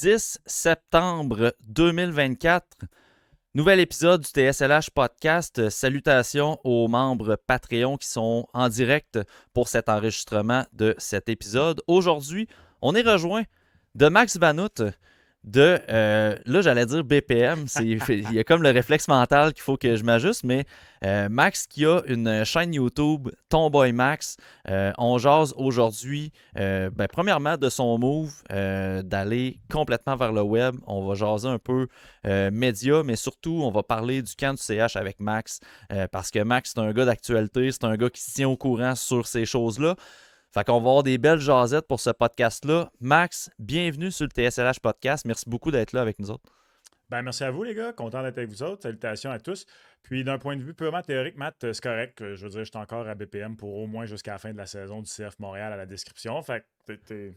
10 septembre 2024. Nouvel épisode du TSLH Podcast. Salutations aux membres Patreon qui sont en direct pour cet enregistrement de cet épisode. Aujourd'hui, on est rejoint de Max Vanout là j'allais dire BPM, il y a comme le réflexe mental qu'il faut que je m'ajuste, mais Max qui a une chaîne YouTube, Tomboy Max. On jase aujourd'hui, premièrement de son move, d'aller complètement vers le web. On va jaser un peu médias, mais surtout on va parler du camp du CH avec Max, parce que Max c'est un gars d'actualité, c'est un gars qui se tient au courant sur ces choses-là. Fait qu'on va avoir des belles jasettes pour ce podcast-là. Max, bienvenue sur le TSLH Podcast. Merci beaucoup d'être là avec nous autres. Merci à vous, les gars. Content d'être avec vous autres. Salutations à tous. Puis, d'un point de vue purement théorique, Matt, c'est correct. Je veux dire, je suis encore à BPM pour au moins jusqu'à la fin de la saison du CF Montréal à la description. Fait que t'es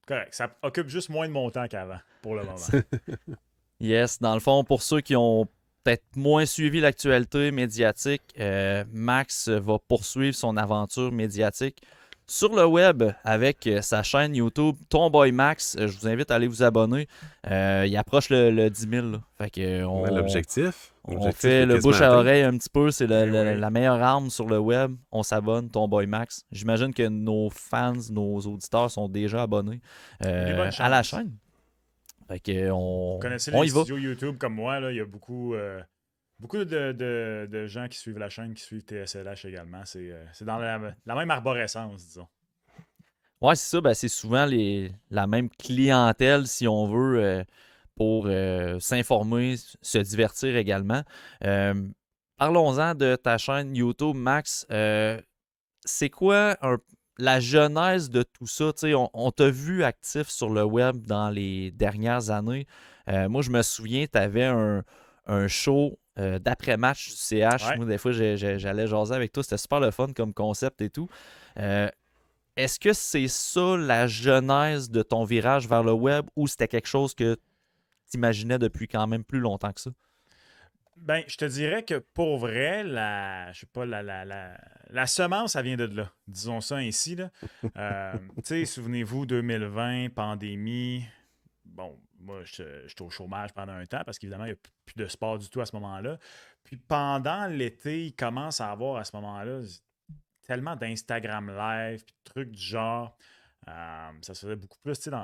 correct. Ça occupe juste moins de mon temps qu'avant, pour le moment. Yes, dans le fond, pour ceux qui ont peut-être moins suivi l'actualité médiatique, Max va poursuivre son aventure médiatique sur le web avec sa chaîne YouTube Tomboy Max. Je vous invite à aller vous abonner. Il approche le 10 000. Là. Fait que l'objectif fait est le quasiment bouche à atteint. oreille un petit peu. C'est Oui. la meilleure arme sur le web. On s'abonne, Tomboy Max. J'imagine que nos fans, nos auditeurs sont déjà abonnés Des bonnes à la chances. chaîne. Fait que Vous connaissez on les y va. studios YouTube comme moi, là, il y a beaucoup de gens qui suivent la chaîne, qui suivent TSLH également. C'est dans la même arborescence, disons. Ouais, c'est ça. C'est souvent la même clientèle, si on veut, pour s'informer, se divertir également. Parlons-en de ta chaîne YouTube, Max. C'est quoi la genèse de tout ça? On t'a vu actif sur le web dans les dernières années. Moi, je me souviens, tu avais un show d'après-match du CH. Ouais. Moi, des fois, j'allais jaser avec toi. C'était super le fun comme concept et tout. Euh, Est-ce que c'est ça la genèse de ton virage vers le web ou c'était quelque chose que tu imaginais depuis quand même plus longtemps que ça? Je te dirais que pour vrai, je sais pas, la semence, ça vient de là. Disons ça ainsi, là. Tu sais, souvenez-vous, 2020, pandémie. Bon, moi, j'étais au chômage pendant un temps parce qu'évidemment, il n'y a plus de sport du tout à ce moment-là. Puis pendant l'été, il commence à avoir à ce moment-là tellement d'Instagram Live, puis de trucs du genre. Ça se faisait beaucoup plus, tu sais,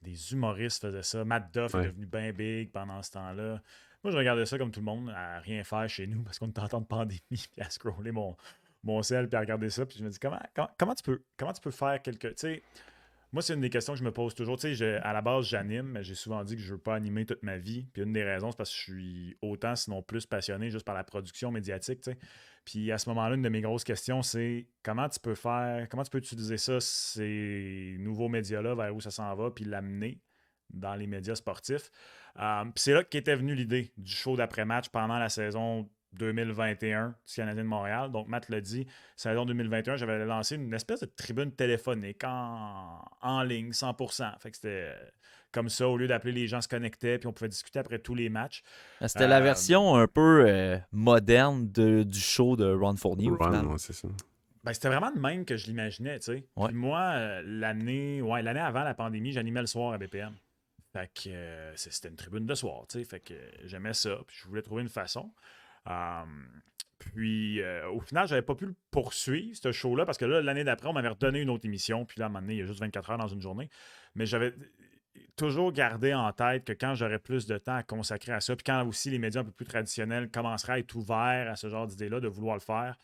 des humoristes faisaient ça. Matt Duff est Ouais. devenu bien big pendant ce temps-là. Moi, je regardais ça comme tout le monde, à rien faire chez nous parce qu'on était en temps de pandémie, puis à scroller mon sel, puis à regarder ça. Puis je me dis, comment tu peux faire quelque. Tu sais, moi, c'est une des questions que je me pose toujours. Tu sais, à la base, j'anime, mais j'ai souvent dit que je ne veux pas animer toute ma vie. Puis une des raisons, c'est parce que je suis autant, sinon plus passionné juste par la production médiatique. Tu sais. Puis à ce moment-là, une de mes grosses questions, c'est comment tu peux utiliser ça, ces nouveaux médias-là, vers où ça s'en va, puis l'amener dans les médias sportifs. Puis c'est là qu'était venue l'idée du show d'après-match pendant la saison 2021 du Canadien de Montréal. Donc, Matt l'a dit, saison 2021, j'avais lancé une espèce de tribune téléphonique en ligne, 100%. Fait que c'était comme ça, au lieu d'appeler, les gens se connectaient, puis on pouvait discuter après tous les matchs. C'était la Euh, version un peu moderne du show de Ron Fournier au final. Ouais, c'est ça. C'était vraiment le même que je l'imaginais, tu sais. Ouais. Puis moi, l'année avant la pandémie, j'animais le soir à BPM. Fait que c'était une tribune de soir, tu sais. Fait que j'aimais ça, puis je voulais trouver une façon. Puis au final, j'avais pas pu le poursuivre, ce show-là, parce que là, l'année d'après, on m'avait redonné une autre émission. Puis là, à un moment donné, il y a juste 24 heures dans une journée. Mais j'avais toujours gardé en tête que quand j'aurais plus de temps à consacrer à ça, puis quand aussi les médias un peu plus traditionnels commenceraient à être ouverts à ce genre d'idée-là, de vouloir le faire,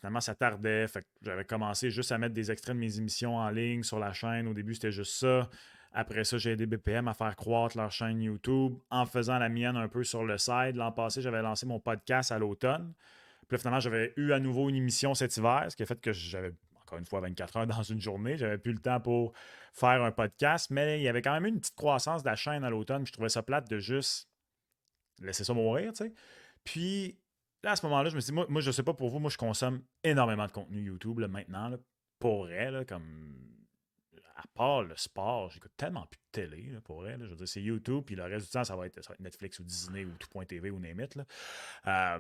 finalement, ça tardait. Fait que j'avais commencé juste à mettre des extraits de mes émissions en ligne sur la chaîne. Au début, c'était juste ça. Après ça, j'ai aidé BPM à faire croître leur chaîne YouTube en faisant la mienne un peu sur le side. L'an passé, j'avais lancé mon podcast à l'automne. Puis là, finalement, j'avais eu à nouveau une émission cet hiver, ce qui a fait que j'avais, encore une fois, 24 heures dans une journée. J'avais plus le temps pour faire un podcast, mais il y avait quand même eu une petite croissance de la chaîne à l'automne. Puis je trouvais ça plate de juste laisser ça mourir, tu sais. Puis là, à ce moment-là, je me suis dit, moi je sais pas pour vous, moi, je consomme énormément de contenu YouTube là, maintenant, là, pour vrai, là, comme à part le sport, j'écoute tellement plus de télé, là, pour vrai. Là. Je veux dire, c'est YouTube, puis le reste du temps, ça va être Netflix ou Disney ou tout.tv ou name it, là. Euh,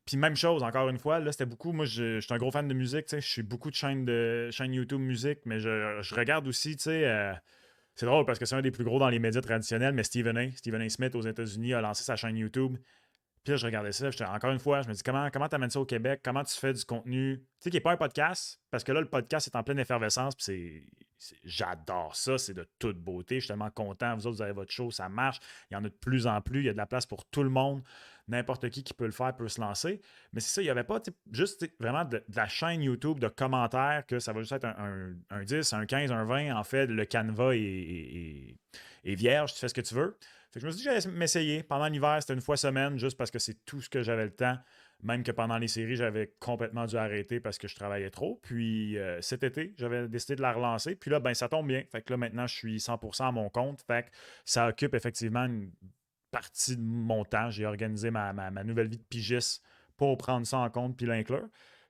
Puis même chose, encore une fois, là, c'était beaucoup. Moi, je suis un gros fan de musique, tu sais. Je suis beaucoup de chaînes YouTube musique, mais je regarde aussi, tu sais. C'est drôle parce que c'est un des plus gros dans les médias traditionnels, mais Stephen A. Smith aux États-Unis a lancé sa chaîne YouTube. Puis là, je regardais ça, encore une fois, je me dis comment tu amènes ça au Québec, comment tu fais du contenu, tu sais, qui n'est pas un podcast, parce que là, le podcast est en pleine effervescence, puis j'adore ça, c'est de toute beauté, je suis tellement content, vous autres, vous avez votre show, ça marche, il y en a de plus en plus, il y a de la place pour tout le monde, n'importe qui peut le faire peut se lancer, mais c'est ça, il n'y avait pas juste vraiment de la chaîne YouTube de commentaires, que ça va juste être un 10, un 15, un 20, en fait, le canevas est vierge, tu fais ce que tu veux. Fait que je me suis dit que j'allais m'essayer. Pendant l'hiver, c'était une fois semaine, juste parce que c'est tout ce que j'avais le temps. Même que pendant les séries, j'avais complètement dû arrêter parce que je travaillais trop. Puis cet été, j'avais décidé de la relancer. Puis là, ben ça tombe bien. Fait que là, maintenant, je suis 100% à mon compte. Fait que ça occupe effectivement une partie de mon temps. J'ai organisé ma nouvelle vie de pigiste pour prendre ça en compte puis l'inclure.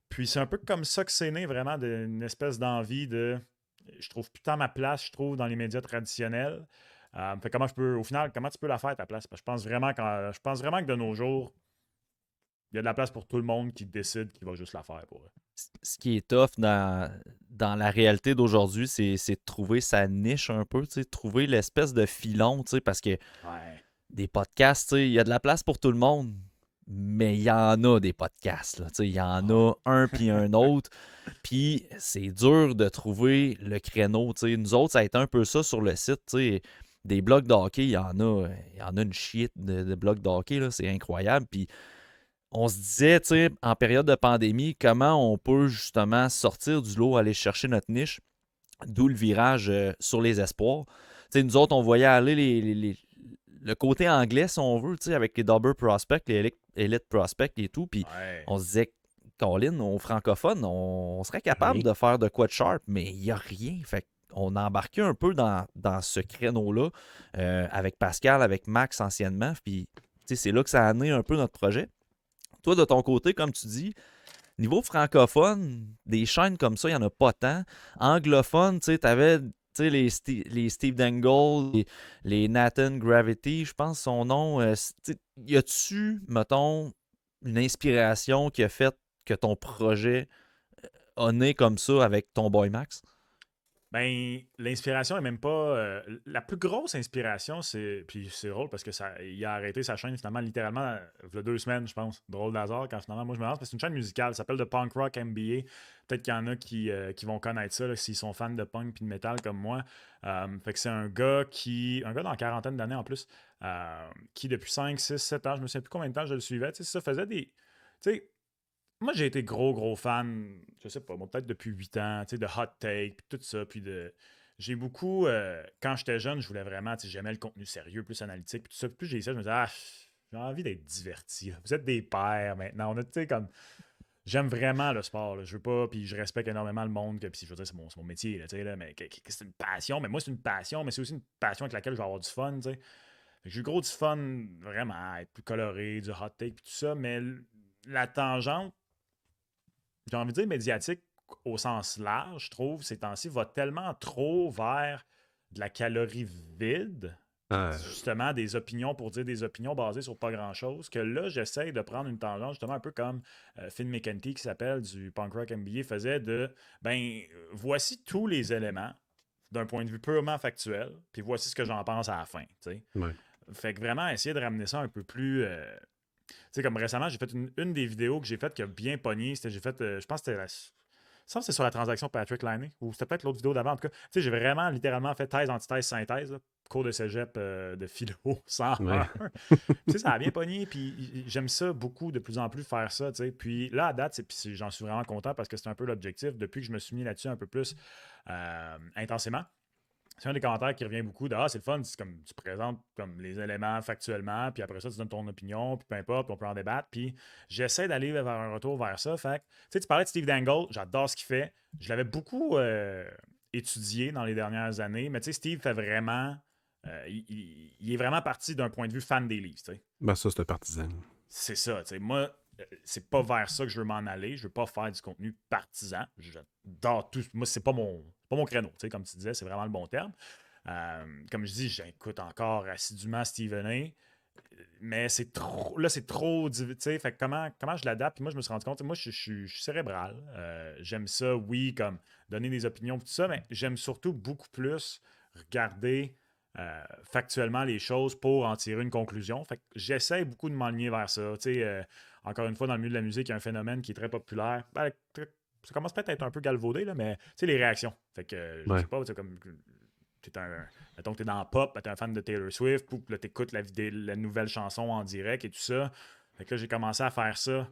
Puis c'est un peu comme ça que c'est né vraiment d'une espèce d'envie de... Je trouve putain ma place, je trouve, dans les médias traditionnels. Fait comment je peux, au final, comment tu peux la faire ta place? Parce que je pense vraiment que de nos jours, il y a de la place pour tout le monde qui décide qu'il va juste la faire pour eux. Ce qui est tough dans la réalité d'aujourd'hui, c'est de trouver sa niche un peu, tu sais, trouver l'espèce de filon, tu sais, parce que Ouais. des podcasts, tu sais, il y a de la place pour tout le monde, mais il y en a des podcasts, là, tu sais, il y en Ah a un puis un autre, puis c'est dur de trouver le créneau, tu sais. Nous autres, ça a été un peu ça sur le site, tu sais. Des blogs de hockey, il y en a une chiite de blogs de hockey, là, c'est incroyable, puis on se disait, tu sais, en période de pandémie, comment on peut justement sortir du lot, aller chercher notre niche, d'où le virage sur les espoirs. Tu sais, nous autres, on voyait aller le côté anglais, si on veut, tu sais, avec les Double Prospect, les Elite Prospect et tout, puis ouais. on se disait, Colin, aux francophones, on serait capable Rien. de faire de quoi de sharp, mais il n'y a rien. Fait on a embarqué un peu dans ce créneau-là avec Pascal, avec Max anciennement, puis tu sais, c'est là que ça a amené un peu notre projet. Toi, de ton côté, comme tu dis, niveau francophone, des chaînes comme ça, il n'y en a pas tant. Anglophone, tu sais, t'avais les Steve Dangle, les Nathan Gravity, je pense son nom. Y a-tu, mettons, une inspiration qui a fait que ton projet a né comme ça avec ton boy Max? Ben, l'inspiration est même pas. La plus grosse inspiration, c'est. Puis c'est drôle parce que il a arrêté sa chaîne finalement littéralement il y a 2 semaines, je pense. Drôle d'hasard quand finalement moi je me lance. Parce que c'est une chaîne musicale, ça s'appelle The Punk Rock MBA. Peut-être qu'il y en a qui vont connaître ça là, s'ils sont fans de punk et de métal comme moi. Fait que c'est un gars qui. Un gars dans la quarantaine d'années en plus. Qui depuis 5 6 7 ans, je me souviens plus combien de temps je le suivais. Tu sais, ça faisait des. Tu sais, moi, j'ai été gros fan, je sais pas, moi, peut-être depuis 8 ans, tu sais, de hot take, puis tout ça, puis de... J'ai beaucoup, quand j'étais jeune, je voulais vraiment, tu sais, j'aimais le contenu sérieux, plus analytique, puis tout ça. Puis plus j'ai ça, je me disais, j'ai envie d'être diverti, là. Vous êtes des pères maintenant. On a, tu sais, comme, j'aime vraiment le sport, là. Je veux pas, puis je respecte énormément le monde, que, puis je veux dire, c'est mon métier, là, tu sais, là, mais c'est une passion. Mais moi, c'est une passion, mais c'est aussi une passion avec laquelle je vais avoir du fun, tu sais. Fait que j'ai eu gros du fun, vraiment, à être plus coloré, du hot take, puis tout ça, mais la tangente, j'ai envie de dire médiatique au sens large, je trouve, ces temps-ci, va tellement trop vers de la calorie vide, Ah, justement, des opinions pour dire des opinions basées sur pas grand-chose, que là, j'essaye de prendre une tangente, justement, un peu comme Finn McKenty, qui s'appelle du Punk Rock MBA, faisait de, ben, voici tous les éléments d'un point de vue purement factuel, puis voici ce que j'en pense à la fin, tu sais. ouais. Fait que vraiment, essayer de ramener ça un peu plus... tu sais, comme récemment, j'ai fait une des vidéos que j'ai faites qui a bien pogné. J'ai fait, je pense que c'était ça, c'est sur la transaction Patrick Liney, ou c'était peut-être l'autre vidéo d'avant. En tout cas, tu sais, j'ai vraiment littéralement fait thèse, antithèse, synthèse, là, cours de cégep de philo 101. Ouais. Tu sais, ça a bien pogné, puis j'aime ça beaucoup de plus en plus faire ça, tu sais. Puis là, à date, j'en suis vraiment content parce que c'est un peu l'objectif depuis que je me suis mis là-dessus un peu plus intensément. C'est un des commentaires qui revient beaucoup de c'est le fun, c'est comme tu présentes comme les éléments factuellement, puis après ça, tu donnes ton opinion, puis peu importe, puis on peut en débattre. Puis j'essaie d'aller vers un retour vers ça. Fait que, tu sais, tu parlais de Steve Dangle, j'adore ce qu'il fait. Je l'avais beaucoup étudié dans les dernières années, mais tu sais, Steve fait vraiment. Il est vraiment parti d'un point de vue fan des livres, tu sais. Ben, ça, c'est un partisan. C'est ça, tu sais. Moi, c'est pas vers ça que je veux m'en aller. Je veux pas faire du contenu partisan. J'adore tout. Moi, c'est pas mon créneau, tu sais, comme tu disais, c'est vraiment le bon terme. Comme je dis, j'écoute encore assidûment Stephen A. Mais c'est trop. Là, c'est trop. Tu sais, fait que comment je l'adapte? Puis moi, je me suis rendu compte, moi, je suis cérébral. J'aime ça, oui, comme donner des opinions et tout ça, mais j'aime surtout beaucoup plus regarder factuellement les choses pour en tirer une conclusion. Fait que j'essaie beaucoup de m'enligner vers ça. Encore une fois, dans le milieu de la musique, il y a un phénomène qui est très populaire. Ça commence peut-être à être un peu galvaudé, là, mais les réactions. Fait que, je Ouais. sais pas, comme mettons que t'es dans le pop, t'es un fan de Taylor Swift, puis là, t'écoutes la nouvelle chanson en direct et tout ça. Fait que là, j'ai commencé à faire ça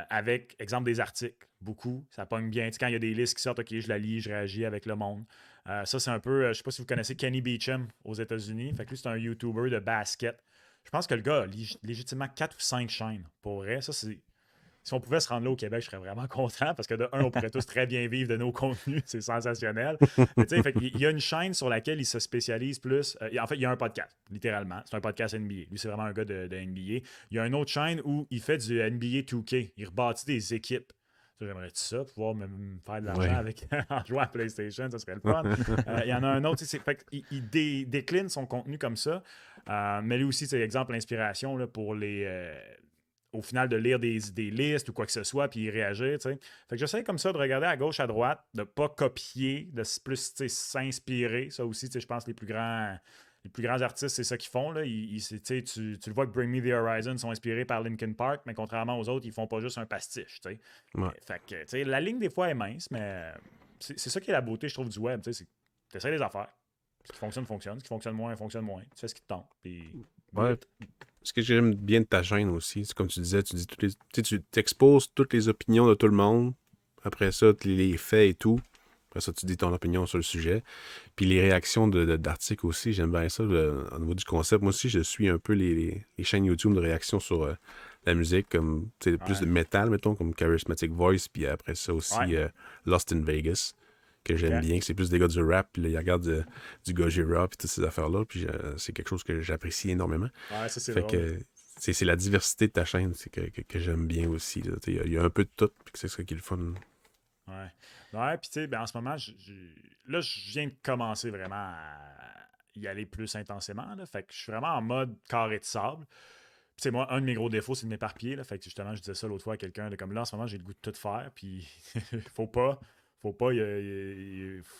avec, exemple, des articles. Beaucoup. Ça pogne bien. Quand il y a des listes qui sortent, OK, je la lis, je réagis avec le monde. Ça, c'est un peu, je sais pas si vous connaissez Kenny Beecham aux États-Unis. Fait que lui, c'est un YouTuber de basket. Je pense que le gars a légitimement 4 ou 5 chaînes. Pour vrai, ça, c'est. Si on pouvait se rendre là au Québec, je serais vraiment content parce que de un, on pourrait tous très bien vivre de nos contenus. C'est sensationnel. Mais tu sais, il y a une chaîne sur laquelle il se spécialise plus. En fait, il y a un podcast, littéralement. C'est un podcast NBA. Lui, c'est vraiment un gars de NBA. Il y a une autre chaîne où il fait du NBA 2K. Il rebâtit des équipes. J'aimerais ça, pouvoir me faire de l'argent avec en jouant à PlayStation, ça serait le fun. Il y en a un autre, il décline son contenu comme ça. Mais lui aussi, c'est exemple l'inspiration là, pour au final de lire des listes ou quoi que ce soit, puis y réagir. T'sais. Fait que j'essaie comme ça de regarder à gauche, à droite, de ne pas copier, de plus s'inspirer. Ça aussi, je pense que les plus grands artistes, c'est ça qu'ils font. Là. Tu le vois que Bring Me the Horizon sont inspirés par Linkin Park, mais contrairement aux autres, ils font pas juste un pastiche. Ouais. Fait que la ligne, des fois, est mince, mais c'est ça qui est la beauté, je trouve, du web. Tu essaies les affaires. Ce qui fonctionne, fonctionne. Ce qui fonctionne moins, fonctionne moins. Tu fais ce qui te tente. Puis, Ouais. Ce que j'aime bien de ta chaîne aussi, c'est comme tu disais, tu t'exposes toutes les opinions de tout le monde. Après ça, les faits et tout. Après ça, tu dis ton opinion sur le sujet. Puis les réactions d'articles aussi, j'aime bien ça au niveau du concept. Moi aussi, je suis un peu les chaînes YouTube de réaction sur la musique, comme plus de métal, mettons, comme Charismatic Voice. Puis après ça aussi, Lost in Vegas, que j'aime bien, que c'est plus des gars du rap. Puis là, ils regardent du Gojira, puis toutes ces affaires-là. Puis c'est quelque chose que j'apprécie énormément. Ouais, ça, c'est Fait drôle. que c'est la diversité de ta chaîne que j'aime bien aussi. Il y a un peu de tout, puis c'est ça qui est le fun. Ouais. Ouais, puis tu sais, en ce moment, là, je viens de commencer vraiment à y aller plus intensément. Là, fait que je suis vraiment en mode carré de sable. Puis c'est moi, un de mes gros défauts, c'est de m'éparpiller. Là, fait que justement, je disais ça l'autre fois à quelqu'un, comme là, en ce moment, j'ai le goût de tout faire, puis faut pas.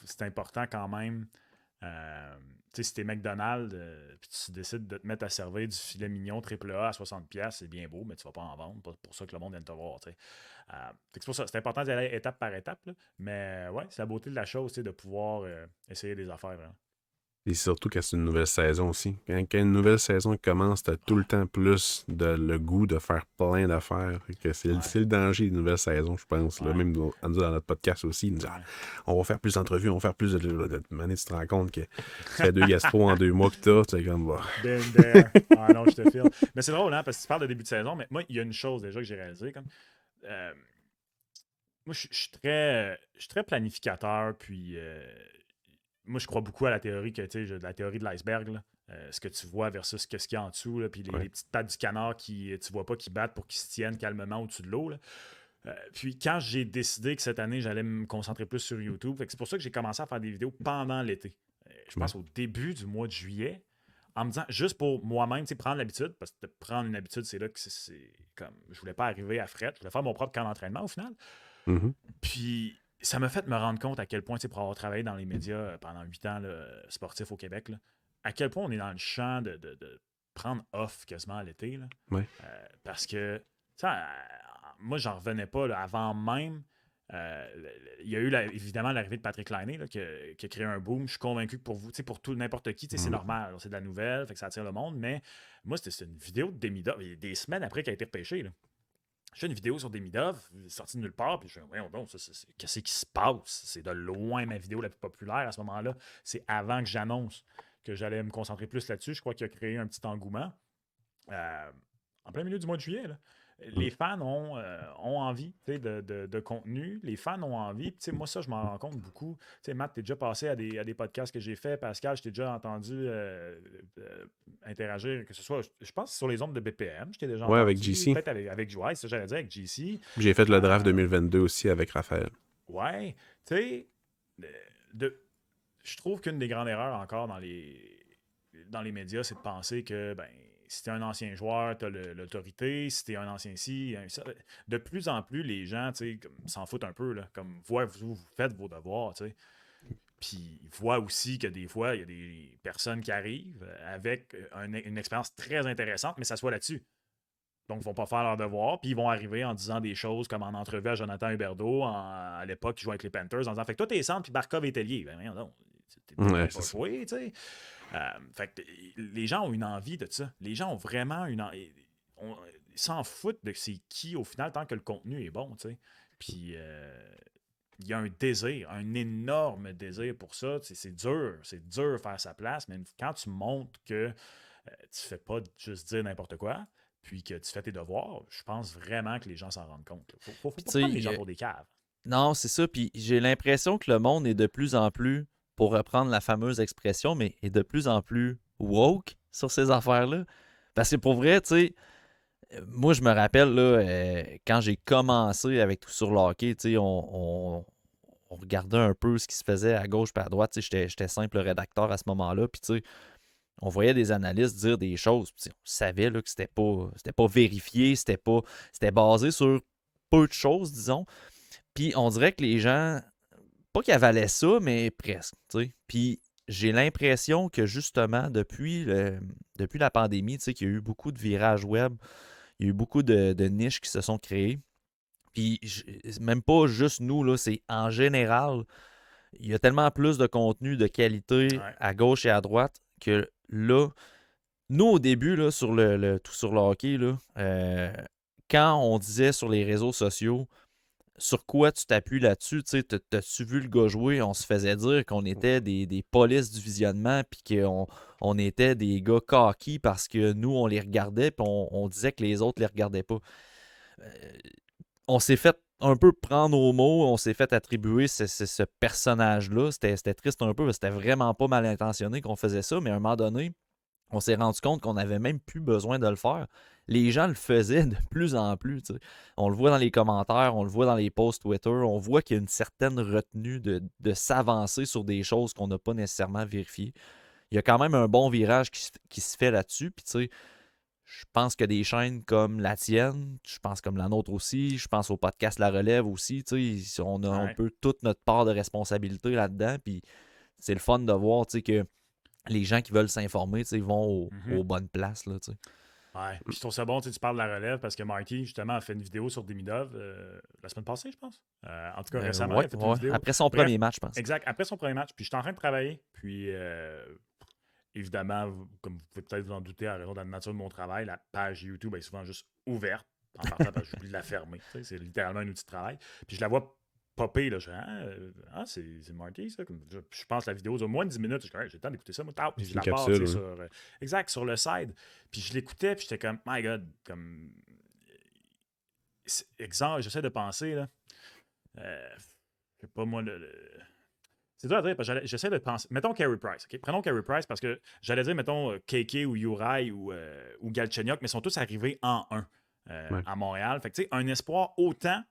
C'est important quand même. Tu sais, si t'es McDonald's, puis tu décides de te mettre à servir du filet mignon AAA à 60$, c'est bien beau, mais tu vas pas en vendre. Pas pour ça que le monde vient te voir. Fait que c'est pour ça, c'est important d'y aller étape par étape. Là. Mais ouais, c'est la beauté de la chose, de pouvoir essayer des affaires. Vraiment. Et surtout quand c'est une nouvelle saison aussi. Quand une nouvelle saison commence, t'as tout le temps plus le goût de faire plein d'affaires. C'est le danger des nouvelles saisons, je pense. Là. Même dans notre podcast aussi, ils nous disent on va faire plus d'entrevues, on va faire plus de manière tu te rends compte que tu fais 2 gastro en 2 mois que t'as, c'est comme Been there. Ah non, je te filme. Mais c'est drôle, hein, parce que tu parles de début de saison, mais moi, il y a une chose déjà que j'ai réalisée. Moi, je suis très planificateur, puis moi, je crois beaucoup à la théorie la théorie de l'iceberg. Là. Ce que tu vois versus ce qu'il y a en dessous, là, puis les petites pattes du canard qui tu vois pas qui battent pour qu'ils se tiennent calmement au-dessus de l'eau. Puis quand j'ai décidé que cette année, j'allais me concentrer plus sur YouTube, c'est pour ça que j'ai commencé à faire des vidéos pendant l'été. Je pense au début du mois de juillet, en me disant, juste pour moi-même, prendre l'habitude, parce que de prendre une habitude, c'est là que c'est comme, je voulais pas arriver à fret, je voulais faire mon propre camp d'entraînement au final. Mm-hmm. Puis ça m'a fait me rendre compte à quel point, pour avoir travaillé dans les médias pendant 8 ans là, sportifs au Québec, là, à quel point on est dans le champ de prendre off quasiment à l'été. Là. Ouais. Parce que, moi, j'en revenais pas là, avant même. Il y a eu évidemment l'arrivée de Patrick Laine là, qui a créé un boom. Je suis convaincu que pour vous, pour tout n'importe qui, c'est normal. C'est de la nouvelle, fait que ça attire le monde. Mais moi, c'était une vidéo de Demidov, des semaines après qu'il a été repêché. Là. Je fais une vidéo sur Demidov, sortie de nulle part, puis je me dis, qu'est-ce qui se passe? C'est de loin ma vidéo la plus populaire à ce moment-là. C'est avant que j'annonce que j'allais me concentrer plus là-dessus. Je crois qu'il a créé un petit engouement. En plein milieu du mois de juillet, là. Les fans ont envie de contenu. Les fans ont envie. Puis, moi, ça, je m'en rends compte beaucoup. Matt, t'es déjà passé à des podcasts que j'ai fait. Pascal, je t'ai déjà entendu interagir, que ce soit, je pense, sur les ondes de BPM. Je t'ai déjà entendu. Avec JC. Peut-être avec c'est ça que j'allais dire, avec JC. J'ai fait le draft 2022 aussi avec Raphaël. Ouais. Tu sais, je trouve qu'une des grandes erreurs encore dans les médias, c'est de penser que, si t'es un ancien joueur, t'as l'autorité. Si t'es un ancien ça. De plus en plus, les gens, s'en foutent un peu, là. Comme, vous faites vos devoirs, tu sais. Puis ils voient aussi que des fois, il y a des personnes qui arrivent avec une expérience très intéressante, mais ça soit là-dessus. Donc, ils ne vont pas faire leur devoir, puis ils vont arriver en disant des choses comme en entrevue à Jonathan Huberdeau, à l'époque, qui jouait avec les Panthers, en disant fait que toi, t'es centre, puis Barkov est ailier. Ben, voyons donc, t'es Ouais, pas c'est ça. joué, tu sais. Fait que les gens ont une envie de ça. Les gens ont vraiment une envie. Ils s'en foutent de c'est qui, au final, tant que le contenu est bon, tu sais. Puis, il y a un désir, un énorme désir pour ça. C'est dur de faire sa place, mais quand tu montres que tu fais pas juste dire n'importe quoi, puis que tu fais tes devoirs, je pense vraiment que les gens s'en rendent compte. Faut Puis pas tu prendre les sais, gens pour des caves. non, c'est ça. Puis j'ai l'impression que le monde est de plus en plus, pour reprendre la fameuse expression, mais est de plus en plus woke sur ces affaires-là. Parce que pour vrai, tu sais, moi, je me rappelle, là, quand j'ai commencé avec tout sur le hockey, tu sais, on regardait un peu ce qui se faisait à gauche et à droite. Tu sais, j'étais simple rédacteur à ce moment-là. Puis, tu sais, on voyait des analystes dire des choses. Puis, on savait là, que c'était pas vérifié, c'était basé sur peu de choses, disons. Puis, on dirait que les gens, pas qu'ils avalaient ça, mais presque, tu sais. Puis, j'ai l'impression que justement, depuis la pandémie, tu sais, qu'il y a eu beaucoup de virages web, il y a eu beaucoup de niches qui se sont créées. Puis, même pas juste nous, là, c'est en général, il y a tellement plus de contenu de qualité Ouais. à gauche et à droite que là, nous, au début, là, sur tout sur le hockey, là, quand on disait sur les réseaux sociaux sur quoi tu t'appuies là-dessus, tu sais, t'as-tu vu le gars jouer, on se faisait dire qu'on était des polices du visionnement puis qu'on était des gars coquis parce que nous, on les regardait puis on disait que les autres les regardaient pas. Euh, on s'est fait un peu prendre au mot, on s'est fait attribuer ce personnage-là. C'était triste un peu, parce que c'était vraiment pas mal intentionné qu'on faisait ça, mais à un moment donné, on s'est rendu compte qu'on n'avait même plus besoin de le faire. Les gens le faisaient de plus en plus. Tu sais. On le voit dans les commentaires, on le voit dans les posts Twitter, on voit qu'il y a une certaine retenue de s'avancer sur des choses qu'on n'a pas nécessairement vérifiées. Il y a quand même un bon virage qui se fait là-dessus. Puis tu sais, je pense que des chaînes comme la tienne, je pense comme la nôtre aussi, je pense au podcast La Relève aussi, tu sais, on a un Ouais. peu toute notre part de responsabilité là-dedans. Puis c'est le fun de voir, tu sais, que les gens qui veulent s'informer, tu sais, vont aux Mhm. bonnes places, là, tu sais. Ouais. Puis je trouve ça bon, tu parles de la relève parce que Marty, justement, a fait une vidéo sur Demidov la semaine passée, je pense. En tout cas, récemment, il Ouais, a fait une ouais. vidéo. Après son Bref, premier match, je pense. exact, après son premier match. Puis je suis en train de travailler. Puis évidemment, comme vous pouvez peut-être vous en douter, à raison de la nature de mon travail, la page YouTube est souvent juste ouverte. En partant, parce que j'oublie de la fermer. Tu sais, c'est littéralement un outil de travail. Puis je la vois popper. Là, je dis, c'est Marty, ça. Je pense que la vidéo dure moins de 10 minutes. Je dis, hey, j'ai le temps d'écouter ça. Moi, puis C'est je une la pars, tu sais, capsule. sur, exact, sur le side. Puis je l'écoutais, puis j'étais comme, my God, comme. Exemple, j'essaie de penser, là. Je sais pas, moi, c'est dur à dire, parce que j'essaie de penser. Mettons Carey Price, OK? Prenons Carey Price parce que j'allais dire, mettons, KK ou Uri ou Galchenyuk, mais ils sont tous arrivés en 1 Ouais. à Montréal. Fait que, tu sais, un espoir autant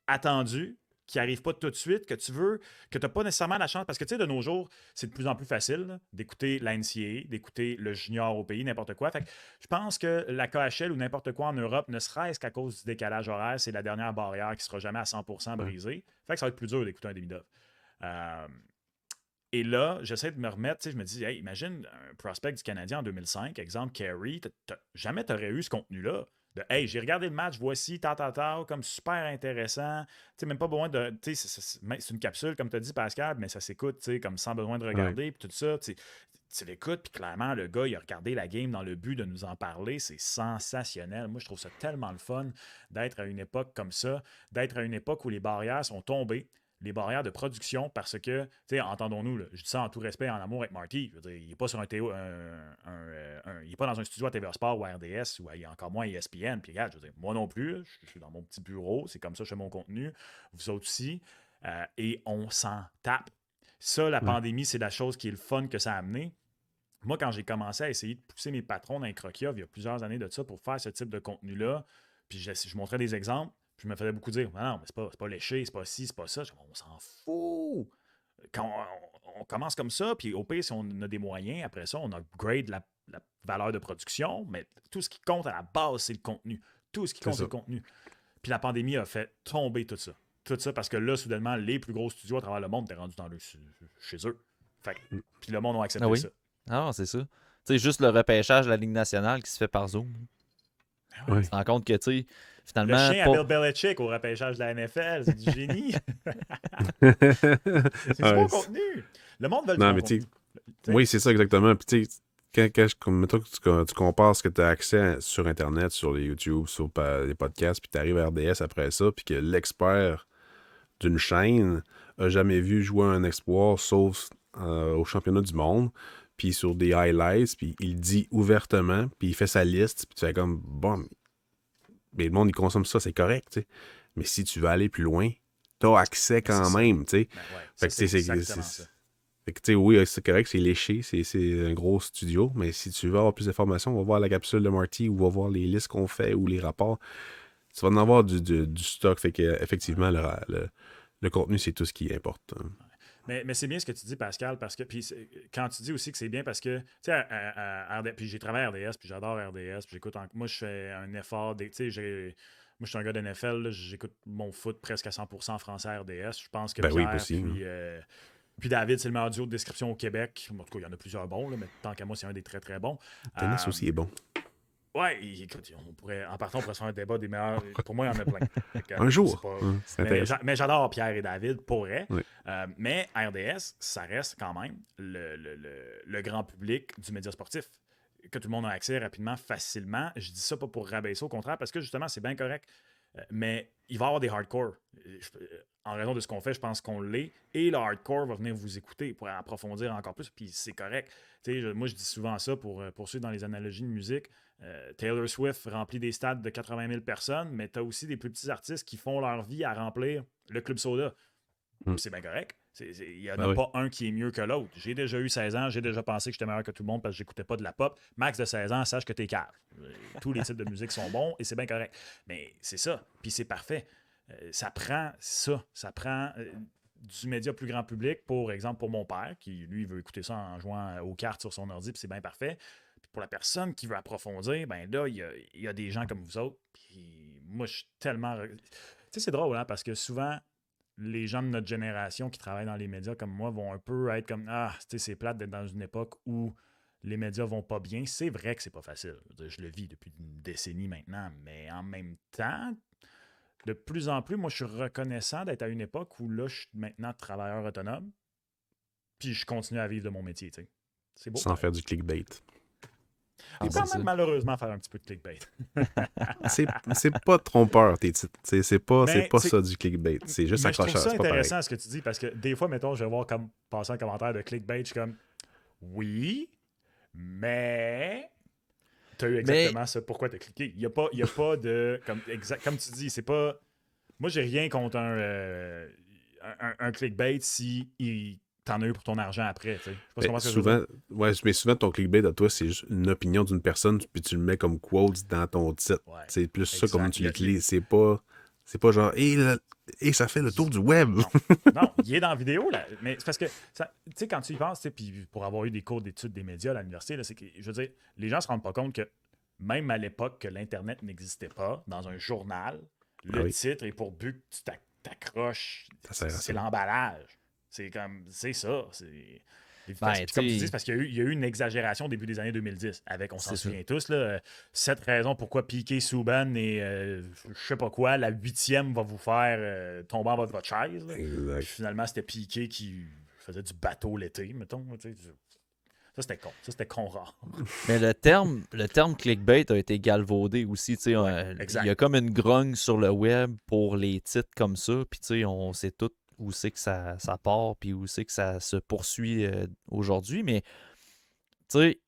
attendu qui n'arrive pas tout de suite, que tu veux, que tu n'as pas nécessairement la chance. Parce que, tu sais, de nos jours, c'est de plus en plus facile là, d'écouter la NCAA, d'écouter le junior au pays, n'importe quoi. Fait que je pense que la KHL ou n'importe quoi en Europe, ne serait-ce qu'à cause du décalage horaire, c'est la dernière barrière qui ne sera jamais à 100% Ouais. brisée. Fait que ça va être plus dur d'écouter un Demidov. Et là, j'essaie de me remettre, tu sais, je me dis, hey, imagine un prospect du Canadien en 2005, exemple Carey, jamais tu aurais eu ce contenu-là. De, hey, j'ai regardé le match, voici, comme super intéressant. Tu sais, même pas besoin de. Tu sais, c'est une capsule, comme tu as dit, Pascal, mais ça s'écoute, tu sais, comme sans besoin de Ouais. regarder, puis tout ça. Tu l'écoutes, puis clairement, le gars, il a regardé la game dans le but de nous en parler. C'est sensationnel. Moi, je trouve ça tellement le fun d'être à une époque comme ça, d'être à une époque où les barrières sont tombées, les barrières de production, parce que, tu sais, entendons-nous, là, je dis ça en tout respect et en amour avec Marty, je veux dire, il n'est pas sur il est pas dans un studio à TVA Sport ou à RDS ou encore moins à ESPN. Puis regarde, je veux dire, moi non plus, je suis dans mon petit bureau, c'est comme ça que je fais mon contenu, vous autres aussi, et on s'en tape. Ça, la Ouais. pandémie, c'est la chose qui est le fun que ça a amené. Moi, quand j'ai commencé à essayer de pousser mes patrons dans les Croquia il y a plusieurs années de ça pour faire ce type de contenu-là, puis je montrais des exemples, puis je me faisais beaucoup dire, non, mais c'est pas léché, c'est pas ci, c'est pas ça. On s'en fout. Quand on commence comme ça, puis au pire, si on a des moyens, après ça, on upgrade la valeur de production, mais tout ce qui compte à la base, c'est le contenu. Tout ce qui C'est compte, c'est ça. le contenu. Puis la pandémie a fait tomber tout ça. tout ça, parce que là, soudainement, les plus gros studios à travers le monde étaient rendus chez eux. Fait puis le monde a accepté ça. Ah, c'est ça. Tu sais, juste le repêchage de la Ligue nationale qui se fait par Zoom. Ouais. Tu te rends compte que, tu sais, finalement... Le chien à Bill Belichick au repêchage de la NFL, c'est du génie. C'est du bon contenu. Le monde veut du bon contenu. Oui, c'est ça exactement. Puis tu sais, mettons que tu compares ce que tu as accès sur Internet, sur les YouTube, sur les podcasts, puis tu arrives à RDS après ça, puis que l'expert d'une chaîne a jamais vu jouer un exploit sauf au championnat du monde, puis sur des highlights, puis il dit ouvertement, puis il fait sa liste, puis tu fais comme, bon, mais le monde, il consomme ça, c'est correct, tu sais. Mais si tu veux aller plus loin, t'as accès quand même, tu sais. Fait que c'est exactement ça. Fait que, tu sais, oui, c'est correct, c'est léché, c'est un gros studio, mais si tu veux avoir plus d'informations, on va voir la capsule de Marty, ou on va voir les listes qu'on fait, ou les rapports. Tu vas en avoir du stock, fait que effectivement, le contenu, c'est tout ce qui importe. Mais c'est bien ce que tu dis, Pascal, parce que puis quand tu dis aussi que c'est bien parce que, tu sais, puis j'ai travaillé à RDS, puis j'adore RDS, puis j'écoute, moi, je fais un effort, tu sais, moi, je suis un gars d'NFL, là, j'écoute mon foot presque à 100% en français à RDS. Je pense que Ben Pierre, oui, aussi, puis David, c'est le meilleur duo de description au Québec. En tout cas, il y en a plusieurs bons, là, mais tant qu'à moi, c'est un des très, très bons. Tennis aussi est bon. Ouais, écoute, en partant, on pourrait se faire un débat des meilleurs. Pour moi, il y en a plein. Un jour. C'est intéressant. Mais j'adore Pierre et David, pour vrai. Oui. Mais RDS, ça reste quand même le grand public du média sportif, que tout le monde a accès rapidement, facilement. Je dis ça pas pour rabaisser, au contraire, parce que justement, c'est bien correct. Mais il va y avoir des hardcore. En raison de ce qu'on fait, je pense qu'on l'est. Et le hardcore va venir vous écouter pour approfondir encore plus. Puis c'est correct. Moi, je dis souvent ça pour poursuivre dans les analogies de musique. Taylor Swift remplit des stades de 80 000 personnes, mais tu as aussi des plus petits artistes qui font leur vie à remplir le Club Soda. C'est bien correct. Il n'y en a pas un qui est mieux que l'autre. J'ai déjà eu 16 ans, j'ai déjà pensé que j'étais meilleur que tout le monde parce que j'écoutais pas de la pop. Max de 16 ans, sache que t'es cave. Tous les types de musique sont bons et c'est bien correct. Mais c'est ça, puis c'est parfait. Ça prend ça. Ça prend du média plus grand public, pour exemple pour mon père, qui lui veut écouter ça en jouant aux cartes sur son ordi, puis c'est bien parfait. Puis pour la personne qui veut approfondir, ben là, il y a des gens comme vous autres. Puis moi, je suis tellement... Tu sais, c'est drôle, hein, parce que souvent... les gens de notre génération qui travaillent dans les médias comme moi vont un peu être comme c'est plate d'être dans une époque où les médias vont pas bien. C'est vrai que c'est pas facile. Je le vis depuis une décennie maintenant, mais en même temps, de plus en plus, moi, je suis reconnaissant d'être à une époque où là, je suis maintenant travailleur autonome, puis je continue à vivre de mon métier. T'sais. C'est beau. Sans faire du clickbait. Et quand même, malheureusement, faire un petit peu de clickbait. c'est pas trompeur, tes titres. C'est pas ça du clickbait. C'est juste accrocheur. Je trouve ça intéressant ce que tu dis parce que des fois, mettons, je vais voir comme passer un commentaire de clickbait, je suis comme oui, mais t'as eu exactement ça. Pourquoi t'as cliqué? Il y a pas de. Comme tu dis, c'est pas. Moi, j'ai rien contre un clickbait si t'en as eu pour ton argent après. Mais souvent, ton clickbait à toi, c'est juste une opinion d'une personne, puis tu le mets comme quote dans ton titre. Ouais, c'est plus ça comme tu l'utilises. C'est pas genre et ça fait le tour du web. Non, il est dans la vidéo. Là. Mais c'est parce que, tu sais, quand tu y penses, puis pour avoir eu des cours d'études des médias à l'université, c'est que, je veux dire, les gens se rendent pas compte que même à l'époque que l'Internet n'existait pas, dans un journal, le titre est pour but que tu t'accroches. C'est l'emballage. C'est comme, c'est ça. Comme tu dis, c'est parce qu'il y a eu une exagération au début des années 2010. Avec, on s'en souvient tous, là, 7 raisons pourquoi Piqué, Subban et je sais pas quoi, la 8e va vous faire tomber en bas de votre chaise. Puis, finalement, c'était Piqué qui faisait du bateau l'été, mettons. Ça, c'était con. Ça, c'était con rare. Mais le terme clickbait a été galvaudé aussi. Il y a comme une grogne sur le web pour les titres comme ça. Puis on sait tout où c'est que ça part, puis où c'est que ça se poursuit aujourd'hui. Mais, tu sais,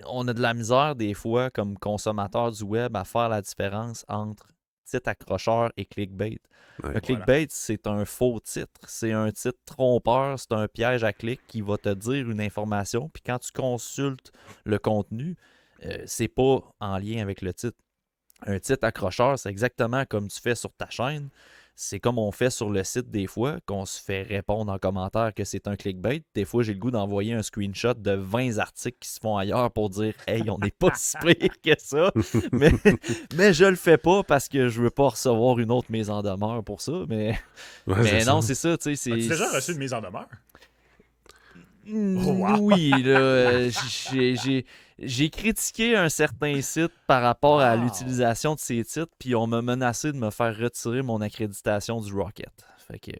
on a de la misère des fois, comme consommateur du web, à faire la différence entre titre accrocheur et clickbait. Le clickbait, c'est un faux titre. C'est un titre trompeur, c'est un piège à clic qui va te dire une information, puis quand tu consultes le contenu, c'est pas en lien avec le titre. Un titre accrocheur, c'est exactement comme tu fais sur ta chaîne. c'est comme on fait sur le site des fois, qu'on se fait répondre en commentaire que c'est un clickbait. Des fois, j'ai le goût d'envoyer un screenshot de 20 articles qui se font ailleurs pour dire « Hey, on n'est pas si pire que ça! » Mais je le fais pas parce que je veux pas recevoir une autre mise en demeure pour ça. Mais non, c'est ça, tu sais. As-tu déjà reçu une mise en demeure? Oui, là, j'ai critiqué un certain site par rapport à l'utilisation de ces titres, puis on m'a menacé de me faire retirer mon accréditation du Rocket. Fait que,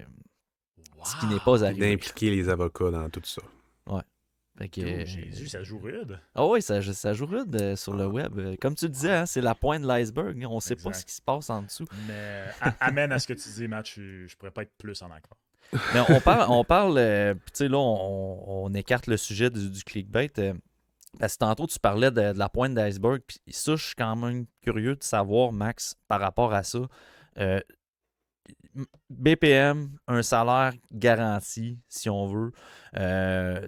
ce qui n'est pas arrivé. D'impliquer les avocats dans tout ça. Ouais. Fait que, Jésus, ça joue rude. Ah oui, ça joue rude sur le web. Comme tu le disais, hein, c'est la pointe de l'iceberg. On sait pas ce qui se passe en dessous. Mais amène à ce que tu dis, Matt, je pourrais pas être plus en accord. Mais on parle tu sais, là, on écarte le sujet du clickbait. Parce que tantôt, tu parlais de la pointe d'iceberg. Puis ça, je suis quand même curieux de savoir, Max, par rapport à ça. BPM, un salaire garanti, si on veut.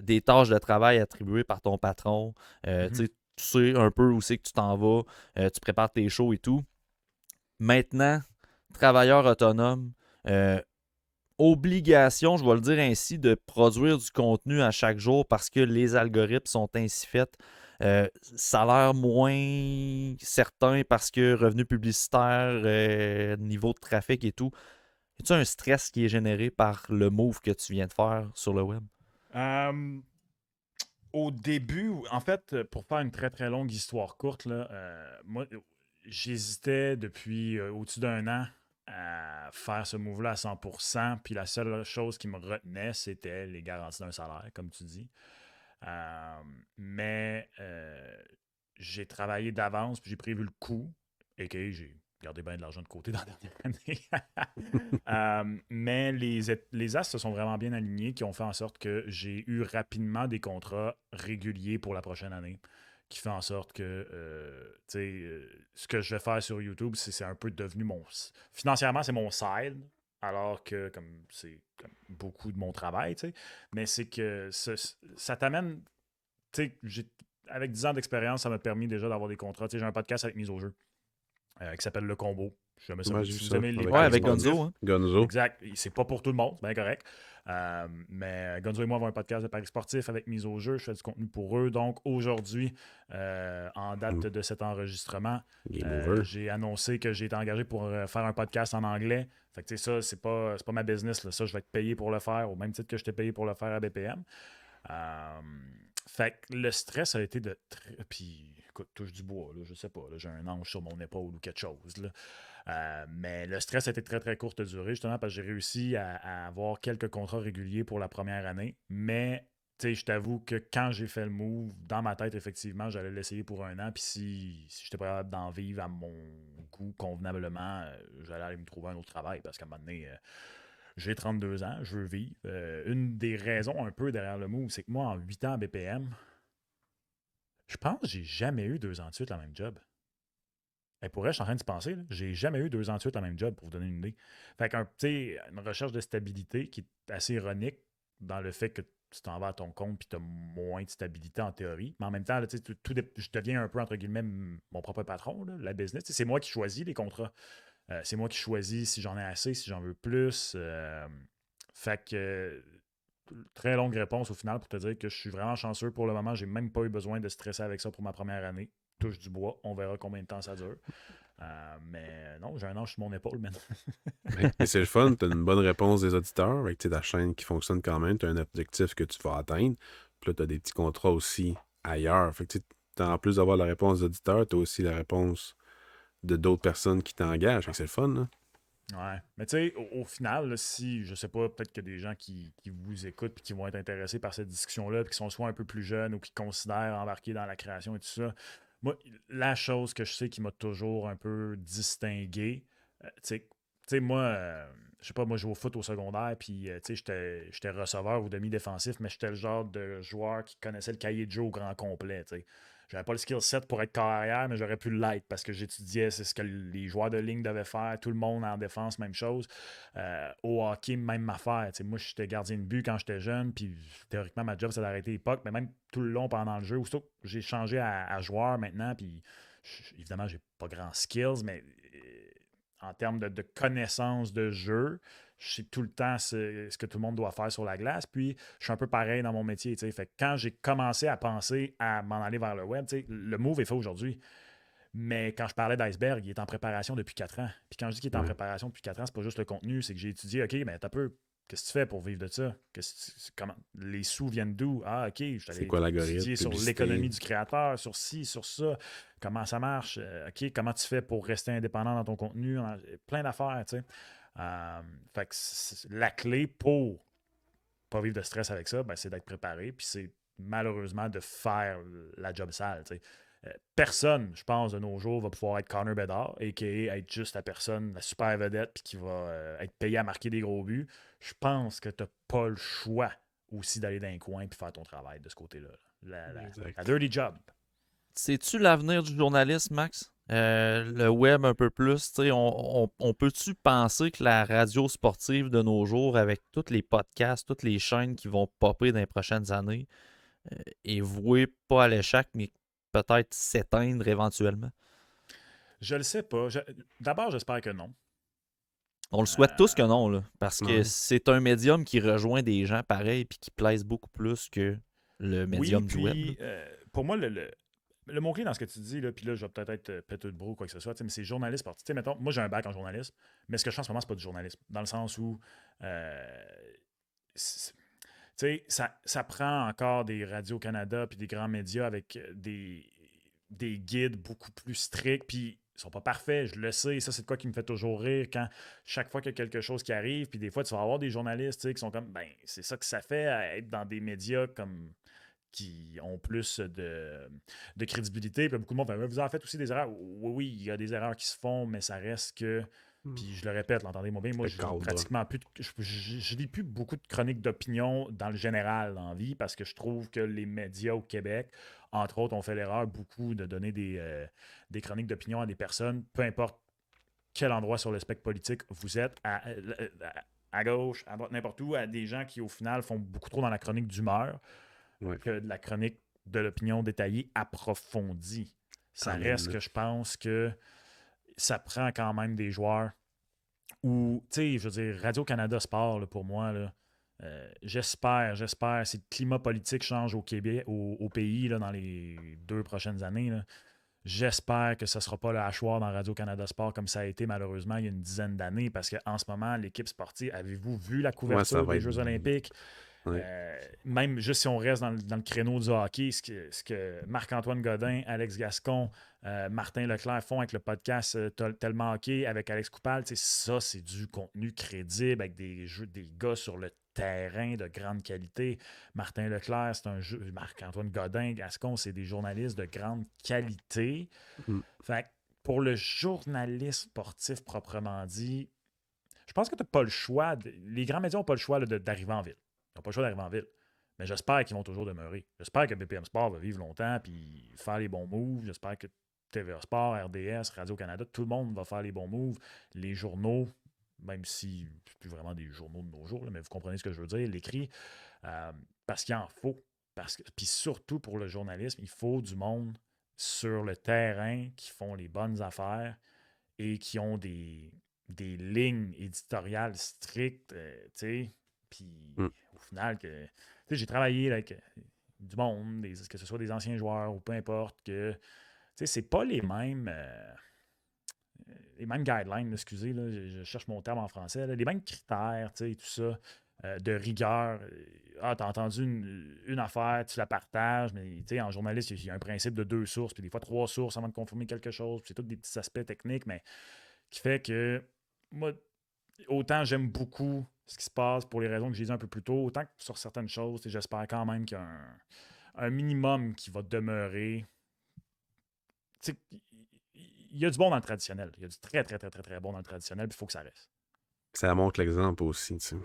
Des tâches de travail attribuées par ton patron. Tu sais un peu où c'est que tu t'en vas. Tu prépares tes shows et tout. Maintenant, travailleur autonome. Obligation, je vais le dire ainsi, de produire du contenu à chaque jour parce que les algorithmes sont ainsi faits. Salaire moins certain parce que revenus publicitaires, niveau de trafic et tout. Y a-tu un stress qui est généré par le move que tu viens de faire sur le web? Au début, en fait, pour faire une très très longue histoire courte, là, moi, j'hésitais depuis au-dessus d'un an à faire ce move-là à 100%. Puis la seule chose qui me retenait, c'était les garanties d'un salaire, comme tu dis. Mais j'ai travaillé d'avance, puis j'ai prévu le coup. Et que j'ai gardé bien de l'argent de côté dans la dernière année. Mais les astres se sont vraiment bien alignés, qui ont fait en sorte que j'ai eu rapidement des contrats réguliers pour la prochaine année, qui fait en sorte que ce que je vais faire sur YouTube, c'est un peu devenu mon... Financièrement, c'est mon side, alors que comme c'est comme beaucoup de mon travail, tu sais. Mais c'est que ça t'amène... Avec 10 ans d'expérience, ça m'a permis déjà d'avoir des contrats. J'ai un podcast avec Mise au jeu qui s'appelle Le Combo. Je sais jamais si vous aimez les ouais, avec Gonzo. Hein? Gonzo. Exact. C'est pas pour tout le monde, c'est bien correct. Mais Gonzo et moi avons un podcast de paris sportif avec Mise au jeu. Je fais du contenu pour eux. Donc aujourd'hui, en date de cet enregistrement, j'ai annoncé que j'ai été engagé pour faire un podcast en anglais. Fait que ça, c'est pas ma business. Là. Ça, je vais être payé pour le faire, au même titre que je t'ai payé pour le faire à BPM. Fait que le stress a été de... Puis, écoute, touche du bois, là, je sais pas, là, j'ai un ange sur mon épaule ou quelque chose, là. Mais le stress a été très, très courte durée, justement, parce que j'ai réussi à avoir quelques contrats réguliers pour la première année. Mais, tu sais, je t'avoue que quand j'ai fait le move, dans ma tête, effectivement, j'allais l'essayer pour un an. Puis si j'étais pas capable d'en vivre à mon goût convenablement, j'allais aller me trouver un autre travail. Parce qu'à un moment donné... j'ai 32 ans, je veux vivre. Une des raisons un peu derrière le move, c'est que moi, en 8 ans à BPM, je pense que j'ai jamais eu 2 ans de suite la même job. Et pour elle, je suis en train de se penser, j'ai jamais eu 2 ans de suite la même job, pour vous donner une idée. Fait qu'un une recherche de stabilité qui est assez ironique dans le fait que tu t'en vas à ton compte et tu as moins de stabilité en théorie. Mais en même temps, là, je deviens un peu, entre guillemets, mon propre patron, là, la business. C'est moi qui choisis les contrats. C'est moi qui choisis si j'en ai assez, si j'en veux plus. Fait que très longue réponse au final pour te dire que je suis vraiment chanceux pour le moment. J'ai même pas eu besoin de stresser avec ça pour ma première année. Touche du bois, on verra combien de temps ça dure. Mais non, j'ai un ange sur mon épaule maintenant. Mais c'est le fun, tu as une bonne réponse des auditeurs avec ta chaîne qui fonctionne quand même, tu as un objectif que tu vas atteindre. Puis là, tu as des petits contrats aussi ailleurs. Fait que en plus d'avoir la réponse des auditeurs, tu as aussi la réponse de d'autres personnes qui t'engagent. Fait que c'est le fun, là. Ouais. Mais tu sais, au final, là, si, je sais pas, peut-être qu'il y a des gens qui vous écoutent et qui vont être intéressés par cette discussion-là, puis qui sont soit un peu plus jeunes ou qui considèrent embarquer dans la création et tout ça. Moi, la chose que je sais qui m'a toujours un peu distingué, tu sais, moi, je sais pas, moi, je jouais au foot au secondaire, puis, tu sais, j'étais receveur ou demi-défensif, mais j'étais le genre de joueur qui connaissait le cahier de jeu au grand complet, tu sais. J'avais pas le skill set pour être carrière, mais j'aurais pu l'être parce que j'étudiais, c'est ce que les joueurs de ligne devaient faire. Tout le monde en défense, même chose. Au hockey, même affaire. T'sais, moi, j'étais gardien de but quand j'étais jeune, puis théoriquement, ma job, c'est d'arrêter l'époque, mais même tout le long pendant le jeu, aussitôt que j'ai changé à joueur maintenant, puis évidemment, j'ai pas grand skills, mais en termes de connaissance de jeu, je sais tout le temps ce que tout le monde doit faire sur la glace. Puis, je suis un peu pareil dans mon métier. Fait que quand j'ai commencé à penser à m'en aller vers le web, le move est fait aujourd'hui. Mais quand je parlais d'iceberg, il est en préparation depuis 4 ans. Puis quand je dis qu'il est en préparation depuis 4 ans, c'est pas juste le contenu, c'est que j'ai étudié, OK, mais t'as peu, qu'est-ce que tu fais pour vivre de ça? Comment, les sous viennent d'où? Ah, OK, je suis allé étudier sur l'économie du créateur, sur ci, sur ça, comment ça marche, OK, comment tu fais pour rester indépendant dans ton contenu, plein d'affaires, tu sais. Fait que la clé pour pas vivre de stress avec ça, ben, c'est d'être préparé, puis c'est malheureusement de faire la job sale, tu sais. Personne, je pense, de nos jours va pouvoir être Connor Bedard, a.k.a. être juste la personne, la super vedette, puis qui va être payé à marquer des gros buts. Je pense que tu n'as pas le choix aussi d'aller dans un coin et faire ton travail de ce côté-là. La dirty job. C'est-tu l'avenir du journalisme, Max? Le web un peu plus, on peut-tu penser que la radio sportive de nos jours, avec tous les podcasts, toutes les chaînes qui vont popper dans les prochaines années, est vouée pas à l'échec, mais peut-être s'éteindre éventuellement? Je le sais pas. D'abord, j'espère que non. On le souhaite tous que non, là, parce que c'est un médium qui rejoint des gens pareils et qui plaisent beaucoup plus que le médium du web. Pour moi, le mot-clé dans ce que tu dis, puis là, je vais peut-être être péteux de brou ou quoi que ce soit, mais c'est journaliste sportif. Mettons, moi, j'ai un bac en journalisme, mais ce que je fais en ce moment, c'est pas du journalisme. Dans le sens où ça prend encore des Radio-Canada puis des grands médias avec des guides beaucoup plus stricts, puis ils sont pas parfaits, je le sais. Ça, c'est de quoi qui me fait toujours rire quand chaque fois qu'il y a quelque chose qui arrive, puis des fois, tu vas avoir des journalistes qui sont comme, ben, c'est ça que ça fait à être dans des médias comme qui ont plus de crédibilité. Puis beaucoup de monde fait, vous en faites aussi des erreurs. Oui, il y a des erreurs qui se font, mais ça reste que. Puis je le répète, l'entendez-moi bien, moi, je lis pratiquement plus. Je lis plus beaucoup de chroniques d'opinion dans le général dans la vie parce que je trouve que les médias au Québec, entre autres, ont fait l'erreur beaucoup de donner des chroniques d'opinion à des personnes, peu importe quel endroit sur le spectre politique vous êtes, à gauche, à droite, n'importe où, à des gens qui, au final, font beaucoup trop dans la chronique d'humeur que de la chronique de l'opinion détaillée approfondie. Ça reste que je pense que ça prend quand même des joueurs où, tu sais, je veux dire, Radio-Canada Sport, là, pour moi, là, j'espère, si le climat politique change au Québec, au pays là, dans les 2 prochaines années, là, j'espère que ce ne sera pas le hachoir dans Radio-Canada Sport comme ça a été malheureusement il y a une dizaine d'années parce qu'en ce moment, l'équipe sportive, avez-vous vu la couverture des Jeux olympiques? Même juste si on reste dans le créneau du hockey, ce que Marc-Antoine Godin, Alex Gascon, Martin Leclerc font avec le podcast Tellement Hockey avec Alex Coupal, ça, c'est du contenu crédible avec des gars sur le terrain de grande qualité. Martin Leclerc, c'est un jeu. Marc-Antoine Godin, Gascon, c'est des journalistes de grande qualité. Fait que pour le journaliste sportif proprement dit, je pense que tu n'as pas le choix. Les grands médias n'ont pas le choix d'arriver en ville. Ils n'ont pas le choix d'arriver en ville. Mais j'espère qu'ils vont toujours demeurer. J'espère que BPM Sport va vivre longtemps et faire les bons moves. J'espère que TVA Sport, RDS, Radio-Canada, tout le monde va faire les bons moves. Les journaux, même si c'est plus vraiment des journaux de nos jours, là, mais vous comprenez ce que je veux dire, l'écrit, parce qu'il en faut. Puis surtout pour le journalisme, il faut du monde sur le terrain qui font les bonnes affaires et qui ont des lignes éditoriales strictes, tu sais. Puis au final, j'ai travaillé avec du monde, que ce soit des anciens joueurs ou peu importe, que c'est pas les mêmes guidelines, excusez, là, je cherche mon terme en français, là, les mêmes critères, tout ça, de rigueur. Ah, t'as entendu une affaire, tu la partages, mais en journaliste, il y a un principe de 2 sources, puis des fois 3 sources avant de confirmer quelque chose, c'est tous des petits aspects techniques, mais qui fait que moi, autant j'aime beaucoup ce qui se passe pour les raisons que j'ai dit un peu plus tôt, autant que sur certaines choses, j'espère quand même qu'il y a un minimum qui va demeurer. Il y a du bon dans le traditionnel. Il y a du très, très, très, très, très bon dans le traditionnel, puis il faut que ça reste. Ça montre l'exemple aussi, tu sais.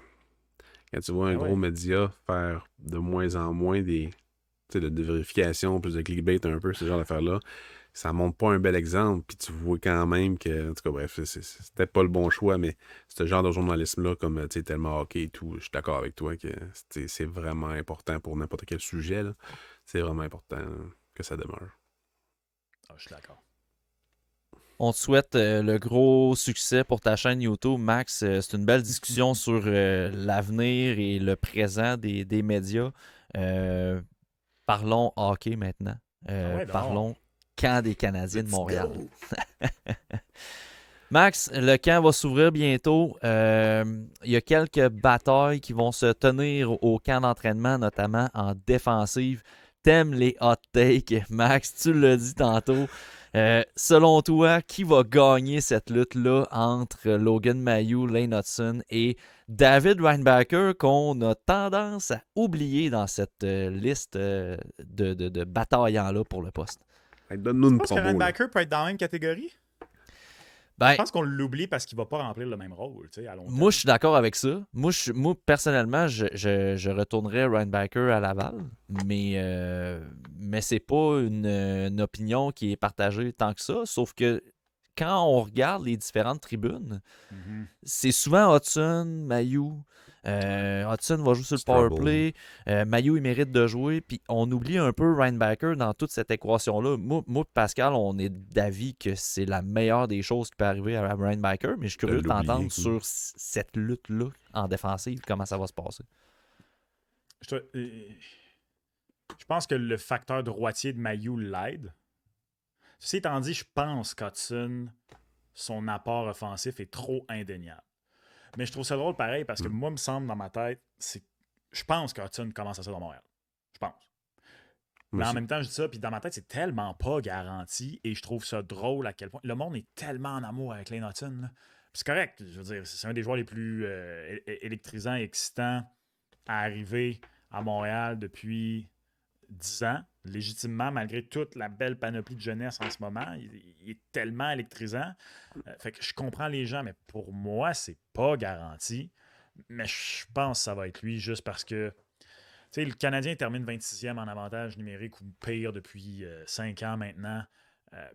Quand tu vois un gros média faire de moins en moins de vérification, plus de clickbait un peu, ce genre d'affaires-là, ça montre pas un bel exemple, puis tu vois quand même que, en tout cas, bref, c'était pas le bon choix, mais ce genre de journalisme-là, comme, tu sais, Tellement Hockey et tout, je suis d'accord avec toi que c'est vraiment important pour n'importe quel sujet, là. C'est vraiment important que ça demeure. Ah, je suis d'accord. On te souhaite le gros succès pour ta chaîne YouTube, Max. C'est une belle discussion sur l'avenir et le présent des médias. Parlons hockey maintenant. ouais, donc. Parlons camp des Canadiens de Let's Montréal. go. Max, le camp va s'ouvrir bientôt. Il y a quelques batailles qui vont se tenir au camp d'entraînement, notamment en défensive. T'aimes les hot takes, Max, tu l'as dit tantôt. Selon toi, qui va gagner cette lutte-là entre Logan Mailloux, Lane Hutson et David Reinbacher, qu'on a tendance à oublier dans cette liste de bataillants-là pour le poste? Hey, donne-nous Je une pense que promo. là. Reinbacher peut être dans la même catégorie. Ben, Je pense qu'on l'oublie parce qu'il va pas remplir le même rôle, tu sais, à long terme. moi, je suis d'accord avec ça. Moi, personnellement, je retournerais Reinbacher à Laval, mais c'est pas une opinion qui est partagée tant que ça. Sauf que quand on regarde les différentes tribunes, Mhm. c'est souvent Hudson, Mailloux. Hudson va jouer sur le Strabo. powerplay. Mailloux, il mérite de jouer. Puis on oublie un peu Reinbacher dans toute cette équation-là. Moi, Pascal, on est d'avis que c'est la meilleure des choses qui peut arriver à Reinbacher. Mais je suis curieux de l'oublier, t'entendre oui. sur cette lutte-là en défensive, comment ça va se passer. Je pense que le facteur droitier de Mailloux l'aide. Ceci étant dit, je pense qu'Hudson, son apport offensif est trop indéniable. Mais je trouve ça drôle pareil parce que moi, me semble dans ma tête, je pense qu'Hudson commence à ça dans Montréal. Je pense. Mais Moi en aussi. même temps, je dis ça, puis dans ma tête, c'est tellement pas garanti et je trouve ça drôle à quel point. Le monde est tellement en amour avec Lane Hutson. Là. Puis c'est correct. Je veux dire, c'est un des joueurs les plus électrisants et excitants à arriver à Montréal depuis 10 ans, légitimement, malgré toute la belle panoplie de jeunesse en ce moment. Il est tellement électrisant. Fait que je comprends les gens, mais pour moi, c'est pas garanti. Mais je pense que ça va être lui juste parce que tu sais, le Canadien termine 26e en avantage numérique ou pire depuis 5 ans maintenant.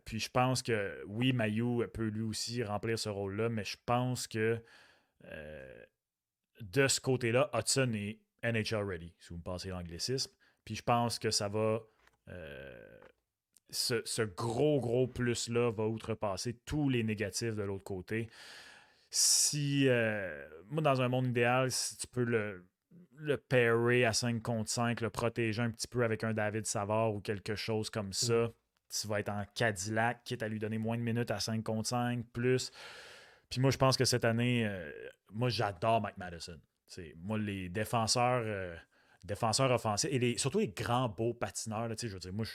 Puis je pense que oui, Mailloux peut lui aussi remplir ce rôle-là, mais je pense que de ce côté-là, Hudson est NHL ready, si vous me passez l'anglicisme. Puis je pense que ça va. Ce gros plus-là va outrepasser tous les négatifs de l'autre côté. Si. Moi, dans un monde idéal, si tu peux le pairer à 5 contre 5, le protéger un petit peu avec un David Savard ou quelque chose comme ça, tu vas être en Cadillac, quitte à lui donner moins de minutes à 5 contre 5, plus. Puis moi, je pense que cette année, moi, j'adore Mike Madison. Moi, les défenseurs offensifs et surtout les grands beaux patineurs, là, je veux dire, moi,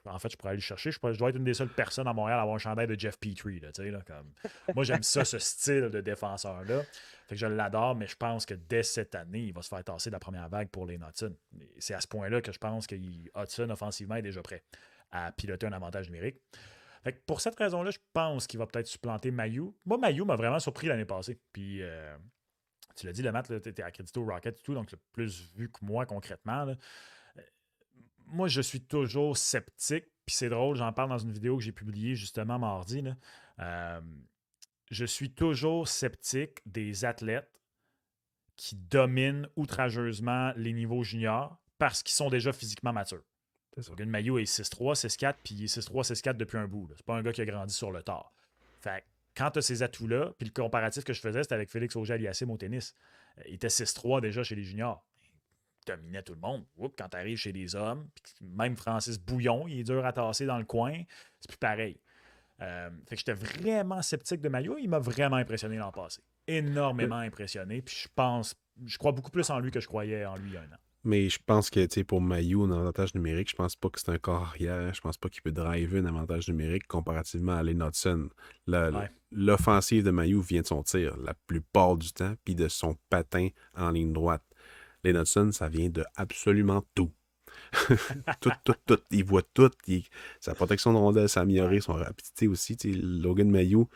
en fait, je pourrais aller le chercher. Je dois être une des seules personnes à Montréal à avoir un chandail de Jeff Petrie. Là, comme... Moi, j'aime ça, ce style de défenseur-là. Fait que je l'adore, mais je pense que dès cette année, il va se faire tasser de la première vague pour les Hudson. C'est à ce point-là que je pense que Hudson, offensivement, est déjà prêt à piloter un avantage numérique. Fait que pour cette raison-là, je pense qu'il va peut-être supplanter Mailloux. Moi, Mailloux m'a vraiment surpris l'année passée. Puis, tu l'as dit, le Matt, tu étais accrédité au Rocket et tout, donc tu l'as plus vu que moi concrètement. Là. Moi, je suis toujours sceptique, puis c'est drôle, j'en parle dans une vidéo que j'ai publiée justement mardi. Là. Je suis toujours sceptique des athlètes qui dominent outrageusement les niveaux juniors parce qu'ils sont déjà physiquement matures. Logan Mailloux est 6'3", 6'4", puis il est 6'3", 6'4" depuis un bout. Là. C'est pas un gars qui a grandi sur le tard. Fait que quand tu as ces atouts-là, puis le comparatif que je faisais, c'était avec Félix Auger-Aliassime au tennis. Il était 6'3" déjà chez les juniors. Dominait tout le monde. Oups, quand tu arrives chez les hommes, même Francis Bouillon, il est dur à tasser dans le coin, c'est plus pareil. Fait que j'étais vraiment sceptique de Mailloux. Il m'a vraiment impressionné l'an passé. Énormément impressionné. Puis je crois beaucoup plus en lui que je croyais en lui il y a un an. Mais je pense que pour Mailloux, un avantage numérique, je pense pas que c'est un corps arrière. Je pense pas qu'il peut driver un avantage numérique comparativement à Lane Hutson. L'offensive de Mailloux vient de son tir la plupart du temps, puis de son patin en ligne droite. Lane Hutson, ça vient de absolument tout. tout. Il voit tout. Sa protection de rondelle s'est améliorée, son rapidité aussi. Logan Mailloux,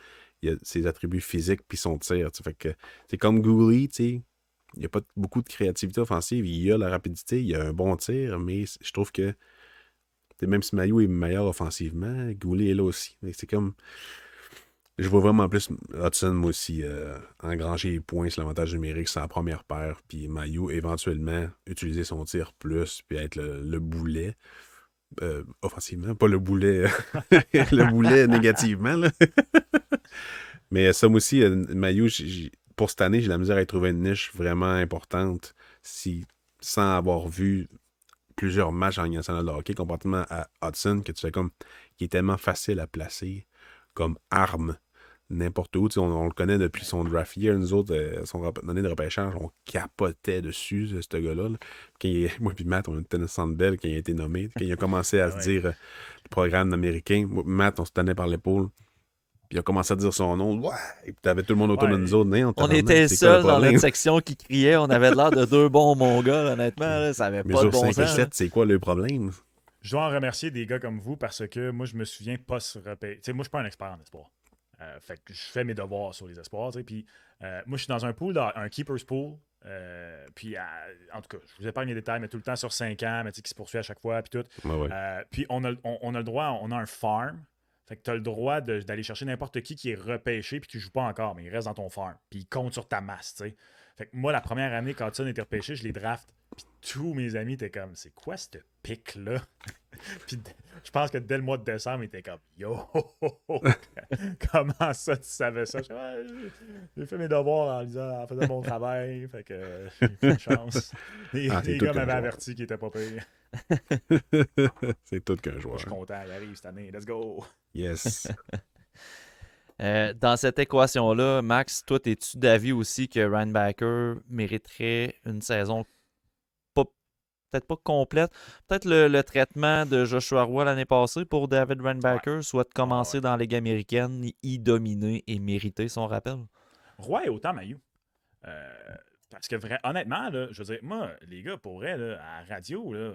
il a ses attributs physiques puis son tir. Fait que c'est comme Goulet, il n'y a pas beaucoup de créativité offensive. Il a la rapidité, il a un bon tir, mais je trouve que même si Mailloux est meilleur offensivement, Goulet est là aussi. C'est comme... Je vois vraiment plus Hudson, moi aussi, engranger les points sur l'avantage numérique sur la première paire, puis Mailloux, éventuellement, utiliser son tir plus, puis être le boulet. Offensivement, pas le boulet, le boulet négativement. Là. Mais ça, moi aussi, Mayu, pour cette année, j'ai la misère à y trouver une niche vraiment importante sans avoir vu plusieurs matchs en Ligue nationale de hockey, comparativement à Hudson, que tu sais comme qui est tellement facile à placer comme arme n'importe où. On le connaît depuis son draft year. Nous autres, son année de repêchage, on capotait dessus, ce gars-là. Là. Moi et Matt, on était dans le centre belle quand il a été nommé. Quand il a commencé à se dire le programme américain, Matt, on se tenait par l'épaule. Puis il a commencé à dire son nom. Ouais! Et puis t'avais tout le monde autour de nous autres. On était seuls dans notre section qui criait. On avait l'air de deux bons Mongols, honnêtement. Là, ça avait pas de bon sens. 5 et 7, c'est quoi le problème? Je dois en remercier des gars comme vous parce que moi, je me souviens pas se repérer. Tu sais, moi, je suis pas un expert en espoir. Fait que je fais mes devoirs sur les espoirs. Puis moi, je suis dans un pool, un keeper's pool. Puis en tout cas, je vous épargne les détails, mais tout le temps sur 5 ans, mais qui se poursuit à chaque fois. Puis tout. Puis on a le droit, on a un farm. Fait que tu as le droit d'aller chercher n'importe qui est repêché puis qui joue pas encore, mais il reste dans ton farm. Puis il compte sur ta masse, tu sais. Fait que moi, la première année, quand Hudson était repêché, je les draft. Puis tous mes amis étaient comme, c'est quoi ce pic-là? Puis je pense que dès le mois de décembre, ils étaient comme, yo, comment ça, tu savais ça? J'ai fait mes devoirs en faisant mon travail. Fait que j'ai eu une chance. Les gars m'avaient averti qu'ils étaient pas pires. C'est tout qu'un joueur. Je suis content, il arrive cette année. Let's go! Yes. Dans cette équation-là, Max, toi, es-tu d'avis aussi que Reinbacker mériterait une saison peut-être pas complète, peut-être le traitement de Joshua Roy l'année passée pour David Reinbacker, soit de commencer dans la Ligue américaine, y dominer et mériter son rappel? Roy est autant Mayu. Parce que honnêtement, là, je veux dire, moi, les gars, pour vrai, là, à la radio, là,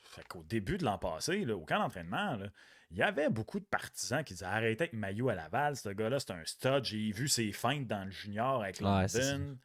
fait qu'au début de l'an passé, là, au camp d'entraînement, là, il y avait beaucoup de partisans qui disaient arrêtez avec Mayu à Laval, ce gars-là, c'est un stud. J'ai vu ses feintes dans le junior avec London.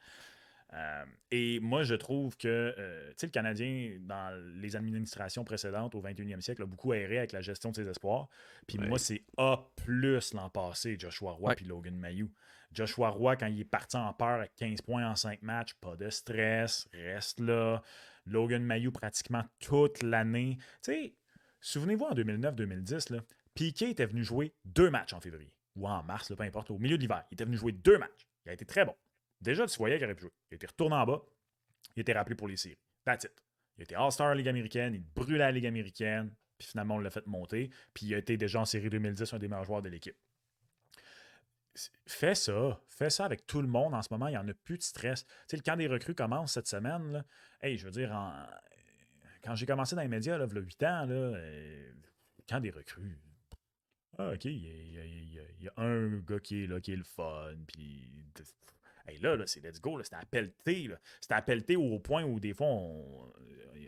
Et moi, je trouve que tu sais, le Canadien, dans les administrations précédentes au 21e siècle, a beaucoup erré avec la gestion de ses espoirs. Puis moi, c'est A+ l'an passé, Joshua Roy puis Logan Mailloux. Joshua Roy, quand il est parti en peur avec 15 points en 5 matchs, pas de stress, reste là. Logan Mailloux pratiquement toute l'année. Tu sais, souvenez-vous, en 2009-2010, Piquet était venu jouer 2 matchs en février. Ou en mars, peu importe, au milieu de l'hiver. Il était venu jouer 2 matchs. Il a été très bon. Déjà, tu voyais qu'il aurait pu jouer. Il a été retourné en bas. Il a été rappelé pour les séries. That's it. Il a été All-Star Ligue américaine. Il brûlait la Ligue américaine. Puis finalement, on l'a fait monter. Puis il a été déjà en série 2010 un des meilleurs joueurs de l'équipe. Fais ça. Fais ça avec tout le monde en ce moment. Il n'y en a plus de stress. Tu sais, le camp des recrues commence cette semaine. Là. Hey, je veux dire, quand j'ai commencé dans les médias, là, il y a 8 ans, le camp des recrues. Ah, OK. Il y a un gars qui est là, qui est le fun. Puis... Hey, là, c'est let's go, là, c'était à pelleter. C'était à pelleter au point où des fois,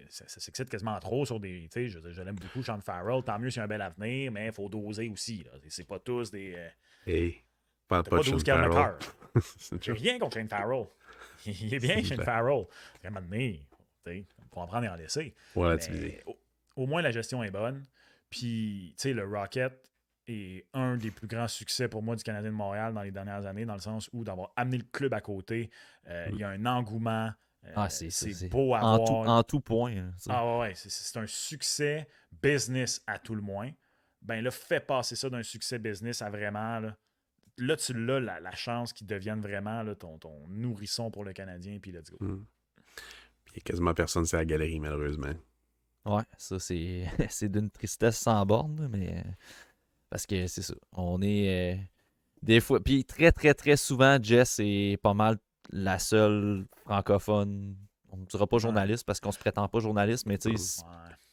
ça s'excite quasiment trop sur des... Tu sais, je l'aime beaucoup, Sean Farrell. Tant mieux s'il y a un bel avenir, mais il faut doser aussi. Là. C'est pas tous des... Hey, parle pas de Sean Farrell. J'ai rien contre Shane Farrell. Il est bien, Shane Farrell. À un moment donné, il faut en prendre et en laisser. Voilà, au moins, la gestion est bonne. Puis, tu sais, le Rocket... est un des plus grands succès pour moi du Canadien de Montréal dans les dernières années, dans le sens où d'avoir amené le club à côté, il y a un engouement, c'est beau à voir. En tout point. C'est un succès business à tout le moins. Ben là, fais passer ça d'un succès business à vraiment, là tu l'as la chance qu'il devienne vraiment là, ton nourrisson pour le Canadien, puis let's go. Puis il y a quasiment personne sur la galerie, malheureusement. Ouais, ça c'est d'une tristesse sans borne, mais... Parce que c'est ça. On est des fois. Puis très, très, très souvent, Jess est pas mal la seule francophone. On ne dira pas journaliste parce qu'on se prétend pas journaliste, mais tu sais,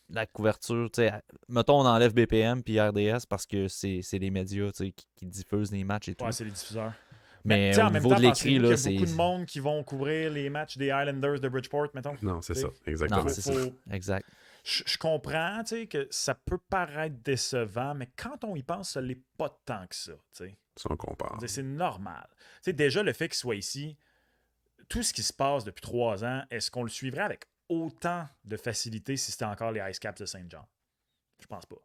la couverture, tu sais, mettons, on enlève BPM puis RDS parce que c'est les médias qui diffusent les matchs et tout. Ouais, c'est les diffuseurs. Mais au niveau de l'écrit, là, c'est. Il y a beaucoup de monde qui vont couvrir les matchs des Highlanders de Bridgeport, mettons. Non, c'est ça, exactement. Non, c'est ça. Exact. Je comprends que ça peut paraître décevant, mais quand on y pense, ça ne l'est pas tant que ça. T'sais. Si on compare. C'est normal. T'sais, déjà, le fait qu'il soit ici, tout ce qui se passe depuis 3 ans, est-ce qu'on le suivrait avec autant de facilité si c'était encore les Ice Caps de Saint-Jean? Je pense pas.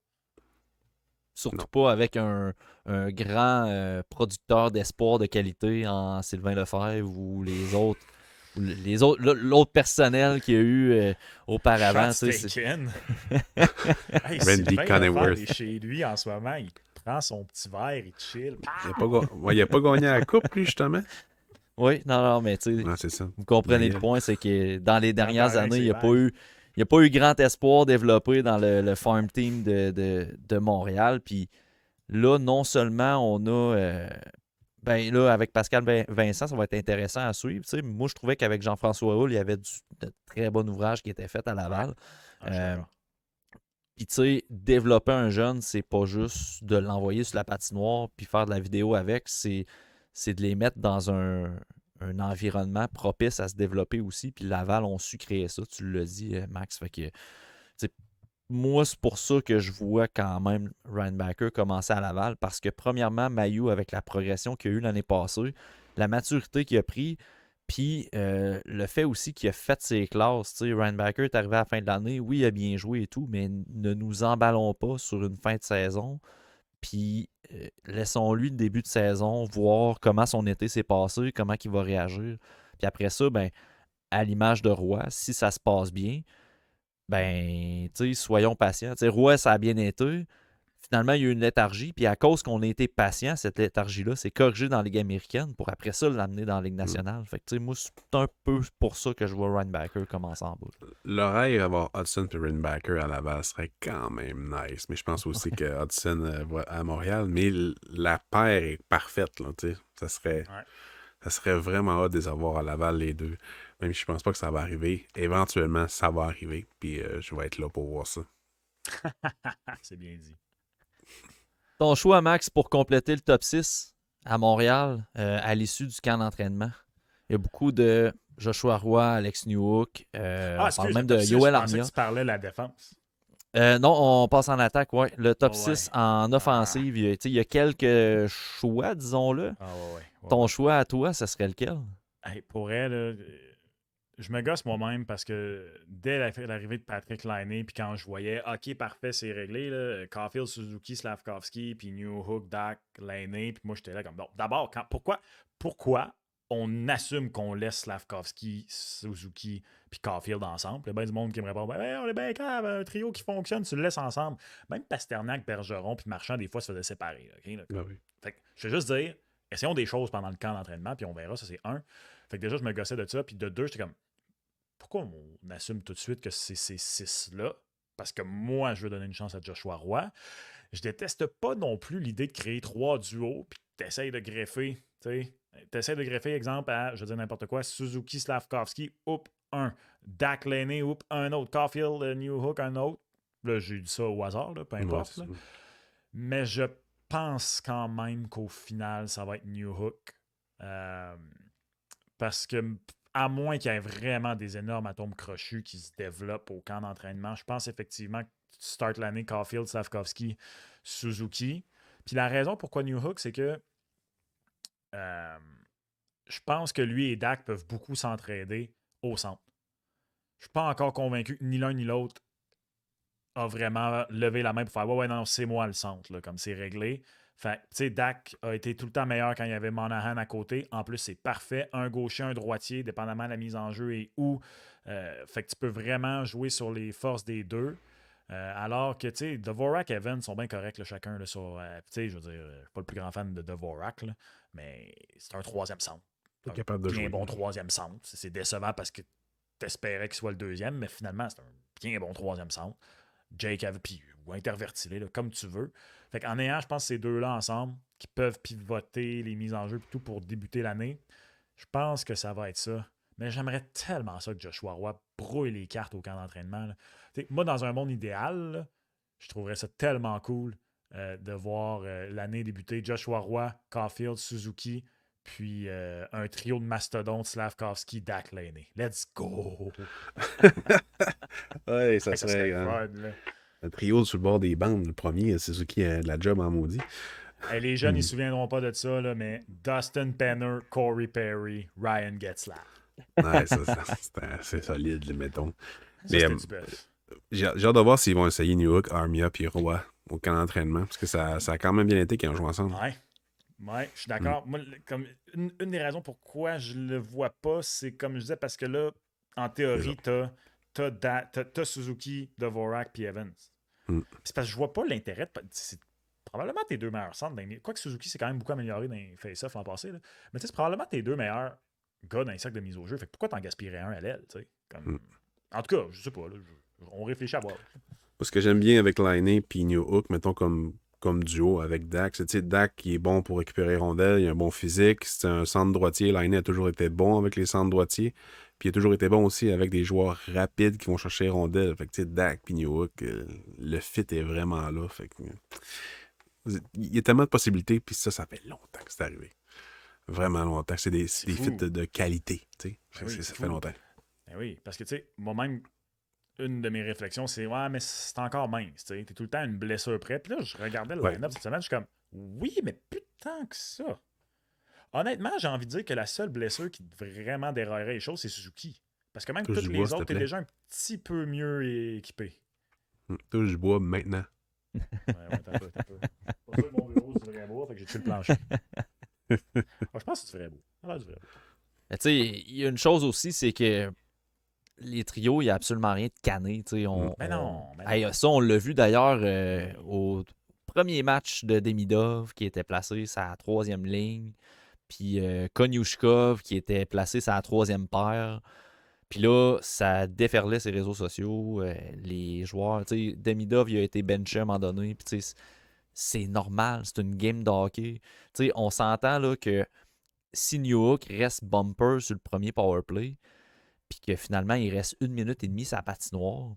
Surtout pas avec un grand producteur d'espoir de qualité en Sylvain Lefebvre ou les autres. l'autre personnel qu'il y a eu auparavant. Shots Tu sais, taken. Hey, Randy Sylvain Coneyworth. Lefebvre est chez lui en ce moment. Il prend son petit verre, il chill. Il a pas gagné la coupe, lui, justement. oui, non, mais tu sais, Ouais, c'est ça. vous comprenez Mais, le point, c'est que dans les dernières pareil, années, c'est il n'y a vague. pas eu grand espoir développé dans le farm team de Montréal. Puis là, non seulement on a. Ben là, avec Pascal Vincent, ça va être intéressant à suivre. Tu sais, moi, je trouvais qu'avec Jean-François Hull, il y avait de très bon ouvrage qui était fait à Laval. Ah, je suis d'accord. Puis, tu sais, développer un jeune, c'est pas juste de l'envoyer sur la patinoire puis faire de la vidéo avec, c'est de les mettre dans un environnement propice à se développer aussi. Puis Laval ont su créer ça, tu l'as dit, Max. Fait que, tu sais, moi, c'est pour ça que je vois quand même Ryan Backer commencer à Laval, parce que premièrement, Mayu, avec la progression qu'il a eu l'année passée, la maturité qu'il a pris, puis le fait aussi qu'il a fait ses classes. Tu sais, Ryan Backer est arrivé à la fin de l'année, oui, il a bien joué et tout, mais ne nous emballons pas sur une fin de saison. Puis laissons-lui le début de saison, voir comment son été s'est passé, comment il va réagir. Puis après ça, ben, à l'image de Roy, si ça se passe bien, ben, tu sais, soyons patients. Tu sais, Roy, ça a bien été. Finalement, il y a eu une léthargie, puis à cause qu'on a été patient, cette léthargie-là s'est corrigée dans la Ligue américaine pour après ça l'amener dans la Ligue nationale. Fait que, tu sais, moi, c'est un peu pour ça que je vois Ryan Backer commencer en bas. L'oreille d'avoir Hudson et Rinbacker à Laval serait quand même nice. Mais je pense aussi que Hudson va à Montréal. Mais la paire est parfaite, là, tu sais. Ça serait vraiment hâte de les avoir à Laval, les deux. Même si je pense pas que ça va arriver. Éventuellement, ça va arriver. Puis je vais être là pour voir ça. C'est bien dit. Ton choix, Max, pour compléter le top 6 à Montréal à l'issue du camp d'entraînement. Il y a beaucoup de Joshua Roy, Alex Newhook, on parle même de Yoel Je pensais Armia. que tu parlais de la défense. Non, on passe en attaque, ouais. Le top Ouais. 6 en offensive, il y a quelques choix, disons-le. Ah ouais. Ton choix à toi, ce serait lequel? Hey, pour elle, je me gosse moi-même parce que dès l'arrivée de Patrick Laine, puis quand je voyais, OK, parfait, c'est réglé, là, Caulfield, Suzuki, Slavkovski, puis Newhook, Dak, Laine, puis moi, j'étais là comme, bon, d'abord, pourquoi on assume qu'on laisse Slavkovski, Suzuki, puis Caulfield ensemble? Il y a bien du monde qui me répond, ben, on est bien grave, un trio qui fonctionne, tu le laisses ensemble. Même Pasternak, Bergeron, puis Marchand, des fois, se faisaient séparer. OK, là. Ah oui. Fait que, je vais juste dire, essayons des choses pendant le camp d'entraînement, puis on verra, ça c'est un. Fait que déjà, je me gossais de ça, puis de deux, j'étais comme, pourquoi on assume tout de suite que c'est ces six-là? Parce que moi, je veux donner une chance à Joshua Roy. Je déteste pas non plus l'idée de créer 3 duos, puis tu essaies de greffer, tu essaies de greffer, exemple, à, je veux dire n'importe quoi, Suzuki, Slavkovski, oup, un. Dak Laine, oup, un autre. Caulfield, Newhook, un autre. Là, j'ai dit ça au hasard, là, peu importe. Ouais, là. Mais je pense quand même qu'au final, ça va être Newhook. Parce que, à moins qu'il y ait vraiment des énormes atomes crochus qui se développent au camp d'entraînement, je pense effectivement que tu startes l'année Caulfield, Slavkovski, Suzuki. Puis la raison pourquoi Newhook, c'est que je pense que lui et Dak peuvent beaucoup s'entraider au centre. Je ne suis pas encore convaincu que ni l'un ni l'autre a vraiment levé la main pour faire ouais, non, c'est moi le centre, là, comme c'est réglé. Fait tu sais, Dak a été tout le temps meilleur quand il y avait Monahan à côté. En plus, c'est parfait. Un gaucher, un droitier, dépendamment de la mise en jeu et où. Fait que tu peux vraiment jouer sur les forces des deux. Alors que, tu sais, Dvorak et Evans sont bien corrects, là, chacun. Là, sur, tu sais, je veux dire, je suis pas le plus grand fan de Dvorak, là, mais c'est un troisième centre. Pas capable de bien jouer. bon troisième centre. C'est décevant parce que tu espérais qu'il soit le deuxième, mais finalement, c'est un bien bon troisième centre. Jake avait, puis, ou intervertilé, là, comme tu veux. Fait qu'en ayant, je pense, ces deux-là ensemble, qui peuvent pivoter les mises en jeu et tout pour débuter l'année, je pense que ça va être ça. Mais j'aimerais tellement ça que Joshua Roy brouille les cartes au camp d'entraînement. Moi, dans un monde idéal, là, je trouverais ça tellement cool de voir l'année débuter. Joshua Roy, Caulfield, Suzuki, puis un trio de mastodontes, Slavkovski, Dak Laine. Let's go! Ouais, ça Ça serait fun, là. un trio sur le bord des bandes. Le premier, c'est celui qui a de la job en maudit. Hey, les jeunes, ils ne se souviendront pas de ça, là, mais Dustin Penner, Corey Perry, Ryan Getzlaff. Ouais, ça c'est assez solide, mettons. Ça, Mais, c'était du bœuf. j'ai hâte de voir s'ils vont essayer Newhook, Armia puis Roy au camp d'entraînement. Parce que ça a quand même bien été qu'ils ont joué ensemble. Ouais. Ouais, je suis d'accord. Moi, comme une des raisons pourquoi je le vois pas, c'est comme je disais, parce que là, en C'est ça. théorie, t'as Suzuki, Dvorak puis Evans. Mm. C'est parce que je vois pas l'intérêt. C'est probablement tes deux meilleurs centres. Quoique Suzuki s'est quand même beaucoup amélioré dans les face-off l'an passé. Là. Mais tu sais, c'est probablement tes deux meilleurs gars dans les cercles de mise au jeu. Fait que pourquoi t'en gaspillerais un à l'aile, tu sais? Mm. En tout cas, je sais pas. Là, on réfléchit à voir. Ce que j'aime bien avec Laine et New Hook, mettons comme duo avec Dak, c'est Dak qui est bon pour récupérer les rondelles, il a un bon physique, c'est un centre droitier. Laine a toujours été bon avec les centres droitiers, puis il a toujours été bon aussi avec des joueurs rapides qui vont chercher les rondelles. Fait que Dak et New Hook, le fit est vraiment là. Fait que, il y a tellement de possibilités, puis ça fait longtemps que c'est arrivé. Vraiment longtemps. C'est des fits de qualité. Ben oui, ça fait longtemps. Ben oui, parce que tu sais, moi-même, une de mes réflexions, c'est ouais, mais c'est encore mince. Tu es tout le temps à une blessure près. Puis là, je regardais le line-up cette semaine, je suis comme oui, mais plus tant que ça. Honnêtement, j'ai envie de dire que la seule blessure qui vraiment déraillerait les choses, c'est Suzuki. Parce que même Touche tous du les bois, s'il autres, te t'es plaît. déjà un petit peu mieux équipé. Touche du bois maintenant. Ouais, t'as peu. C'est pour ça que mon bureau, c'est du vrai bois, fait que j'ai tué le plancher. Je pense que c'est du vrai bois. Alors, du vrai bois. Tu sais, il y a une chose aussi, c'est que les trios, il n'y a absolument rien de cané. Mais non. Hey, ça, on l'a vu d'ailleurs au premier match de Demidov qui était placé sa troisième ligne. Puis Konyushkov qui était placé sa troisième paire. Puis là, ça déferlait ses réseaux sociaux. Les joueurs, tu sais, Demidov, il a été benché à un moment donné. Puis tu sais, c'est normal, c'est une game de hockey. Tu sais, on s'entend là que si New Hook reste bumper sur le premier powerplay, puis que finalement, il reste 1 minute et demie sur la patinoire,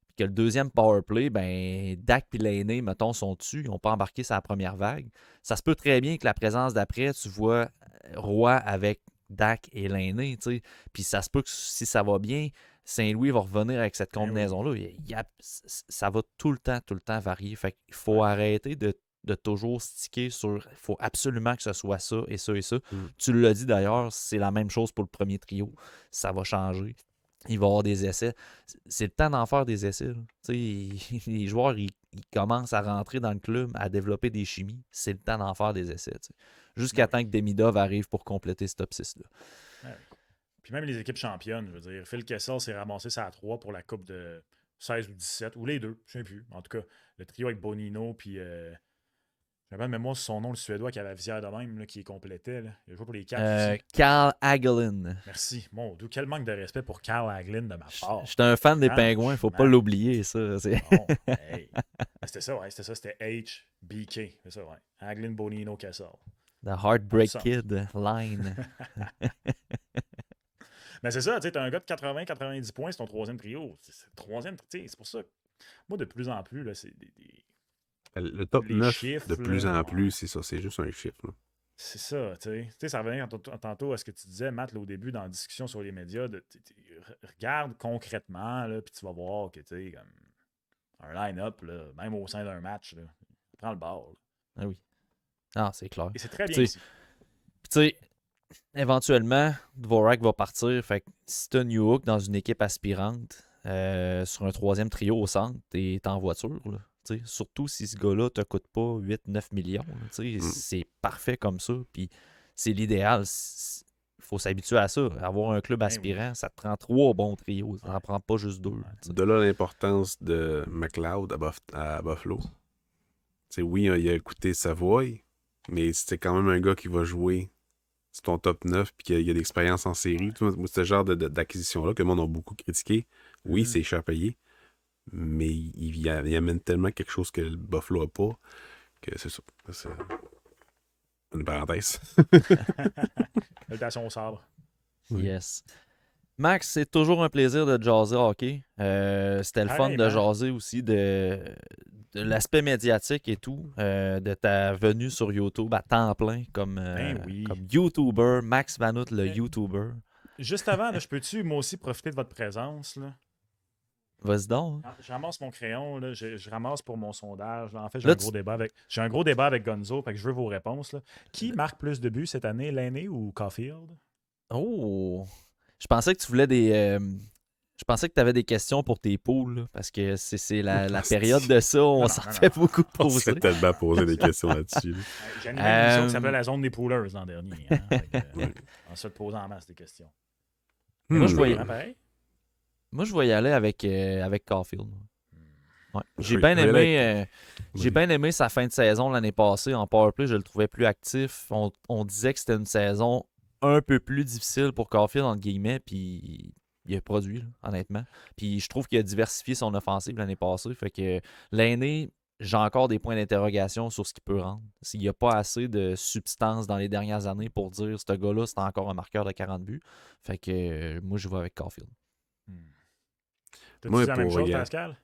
puis que le deuxième powerplay, ben, Dak et Lainé, mettons, sont dessus, ils n'ont pas embarqué sur la première vague. Ça se peut très bien que la présence d'après, tu vois Roy avec Dak et Lainé, tu sais. Puis ça se peut que si ça va bien, Saint-Louis va revenir avec cette combinaison-là. Ça va tout le temps varier. Fait qu'il faut arrêter de toujours sticker sur il faut absolument que ce soit ça et ça et ça. Tu l'as dit d'ailleurs, c'est la même chose pour le premier trio. Ça va changer. Il va y avoir des essais. C'est le temps d'en faire des essais. Les joueurs, ils commencent à rentrer dans le club, à développer des chimies. C'est le temps d'en faire des essais. Jusqu'à temps que Demidov arrive pour compléter ce top 6-là. Ouais. Puis même les équipes championnes, je veux dire, Phil Kessel s'est ramassé ça à 3 pour la coupe de 16 ou 17, ou les deux, je ne sais plus. En tout cas, le trio avec Bonino, puis j'ai pas de mémoire sur son nom, le Suédois qui avait la visière de même, là, qui complétait. Là. Il a joué pour les Caps aussi. Carl Hagelin. Merci. Mon Dieu, quel manque de respect pour Carl Hagelin de ma part. J'étais un fan des Pingouins, il ne faut pas l'oublier, ça. Bon, hey. C'était ça, ouais, c'était HBK. C'est ça, ouais. Hagelin, Bonino, Kessel. The Heartbreak Kid line. Mais c'est ça, tu sais, t'as un gars de 80-90 points, c'est ton troisième trio. C'est pour ça. Moi, de plus en plus, là, c'est le top les 9, chiffres, de plus là, en plus, c'est ça, c'est juste un chiffre. Là. C'est ça, tu sais. Tu sais, ça revient tantôt à ce que tu disais, Matt, là, au début, dans la discussion sur les médias. Regarde concrètement, là, puis tu vas voir que, tu sais, comme un line-up, là, même au sein d'un match, là, prends le bord. Ah oui. Ah, c'est clair. Et c'est très bien ici. Puis, tu sais, éventuellement, Dvorak va partir. Fait que si tu as New Hook dans une équipe aspirante, sur un troisième trio au centre, t'es en voiture, là. Surtout si ce gars-là te coûte pas 8-9 millions. C'est parfait comme ça. Puis c'est l'idéal. Il faut s'habituer à ça. Avoir un club aspirant, ça te prend 3 bons trios. Ça n'en prend pas juste 2. De là l'importance de McLeod à Buffalo. Oui, il a coûté Savoy, mais c'était quand même un gars qui va jouer sur ton top 9 puis qu'il a de l'expérience en série. Moi, ce genre d'acquisition-là que le monde a beaucoup critiqué. Oui, c'est cher payé. Mais il amène tellement quelque chose que le Buffalo n'a pas que c'est ça. C'est une parenthèse. Salutations au sabre. Yes. Max, c'est toujours un plaisir de jaser hockey. C'était le fun de jaser aussi de l'aspect médiatique et tout, de ta venue sur YouTube à temps plein comme YouTuber, Max Vanout, le YouTuber. Juste avant, là, je peux-tu moi aussi profiter de votre présence, là? Vas-y donc. Je ramasse mon crayon, là, je ramasse pour mon sondage. Là. En fait, j'ai un gros débat avec Gonzo, fait que je veux vos réponses. Là. Qui marque plus de buts cette année, Lainé ou Caulfield? Oh! Je pensais que tu voulais Je pensais que tu avais des questions pour tes poules, là, parce que c'est la Hostie. période de ça, on Non, s'en non, fait non. beaucoup On se fait poser. tellement poser des questions là-dessus. là. J'ai animé une émission qui s'appelait Euh, La Zone des Poolers l'an dernier. Hein, Ouais. on se fait poser en masse des questions. Mais moi, je voyais- Hein, pareil? Moi, je vais y aller avec Caulfield. Ouais. Je vais y aller avec- J'ai bien aimé sa fin de saison l'année passée en powerplay. Je le trouvais plus actif. On disait que c'était une saison un peu plus difficile pour Caulfield, entre guillemets, puis il a produit, là, honnêtement. Puis je trouve qu'il a diversifié son offensive l'année passée. Fait que l'année, j'ai encore des points d'interrogation sur ce qu'il peut rendre. S'il n'y a pas assez de substance dans les dernières années pour dire ce gars-là, c'est encore un marqueur de 40 buts. Fait que moi, je vais avec Caulfield. T'as-tu Moi, dit la même pour chose, Regarde. Pascal?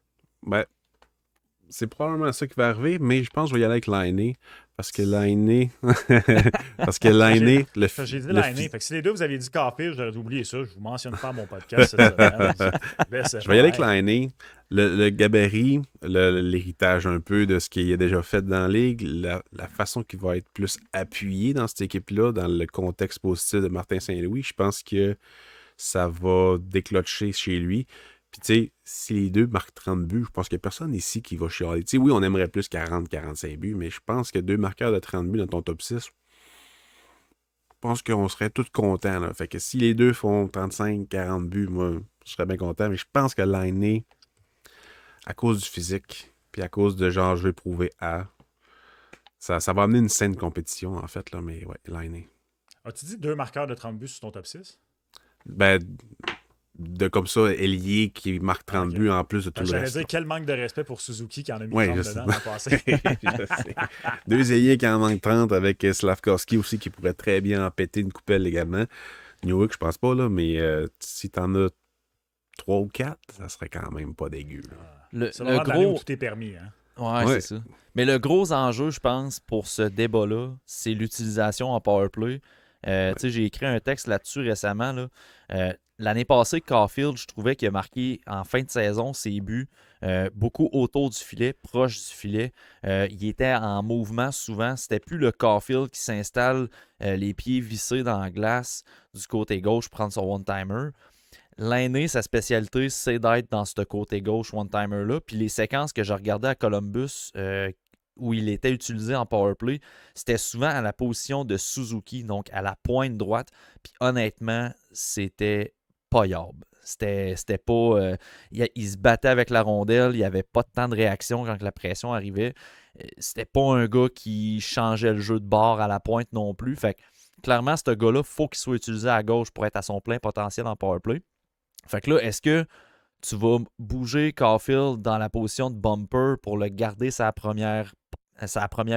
Ben, c'est probablement ça qui va arriver, mais je pense que je vais y aller avec Lainé. Parce que Lainé. Parce que Lainé. J'ai dit l'année. Fait que si les deux vous aviez dit Caulfield, j'aurais oublié ça. Je vous mentionne pas à mon podcast cette semaine. Je vais y aller avec Lainé. Le gabarit, l'héritage un peu de ce qu'il a déjà fait dans la ligue, la façon qu'il va être plus appuyé dans cette équipe-là, dans le contexte positif de Martin Saint-Louis, je pense que ça va déclencher chez lui. Puis, tu sais, si les deux marquent 30 buts, je pense qu'il n'y a personne ici qui va chialer. Tu sais, oui, on aimerait plus 40-45 buts, mais je pense que deux marqueurs de 30 buts dans ton top 6, je pense qu'on serait tous contents. Là. Fait que si les deux font 35-40 buts, moi, je serais bien content. Mais je pense que Lainé, à cause du physique, puis à cause de genre, je vais prouver à, ça va amener une saine compétition, en fait. Là, mais ouais, Lainé. As-tu dit 2 marqueurs de 30 buts sur ton top 6? Ben, de comme ça, ailier qui marque 30 Ok. buts en plus de tout le J'allais reste. dire quel manque de respect pour Suzuki qui en a mis Ouais, 30 je sais. dedans l'an passé. Je sais. Deux ailiers qui en manquent 30 avec Slavkovski aussi qui pourrait très bien en péter une coupelle également. Newhook, je pense pas, là, mais si t'en as 3 ou 4, ça serait quand même pas dégueu. Là. C'est Le vraiment de l'année où gros. tout est permis. Hein? Ouais, Ouais. c'est ça. Mais le gros enjeu, je pense, pour ce débat-là, c'est l'utilisation en powerplay. Tu sais, j'ai écrit un texte là-dessus récemment. Là. L'année passée, Caulfield, je trouvais qu'il a marqué en fin de saison ses buts beaucoup autour du filet, proche du filet. Il était en mouvement souvent. C'était plus le Caulfield qui s'installe les pieds vissés dans la glace du côté gauche, prendre son one-timer. L'année, sa spécialité, c'est d'être dans ce côté gauche one-timer-là. Puis les séquences que je regardais à Columbus, où il était utilisé en powerplay, c'était souvent à la position de Suzuki, donc à la pointe droite. Puis honnêtement, c'était pas yable. C'était pas. Il se battait avec la rondelle, il n'y avait pas de temps de réaction quand la pression arrivait. C'était pas un gars qui changeait le jeu de bord à la pointe non plus. Fait que clairement, ce gars-là, il faut qu'il soit utilisé à gauche pour être à son plein potentiel en powerplay. Fait que là, est-ce que tu vas bouger Caulfield dans la position de bumper pour le garder sa première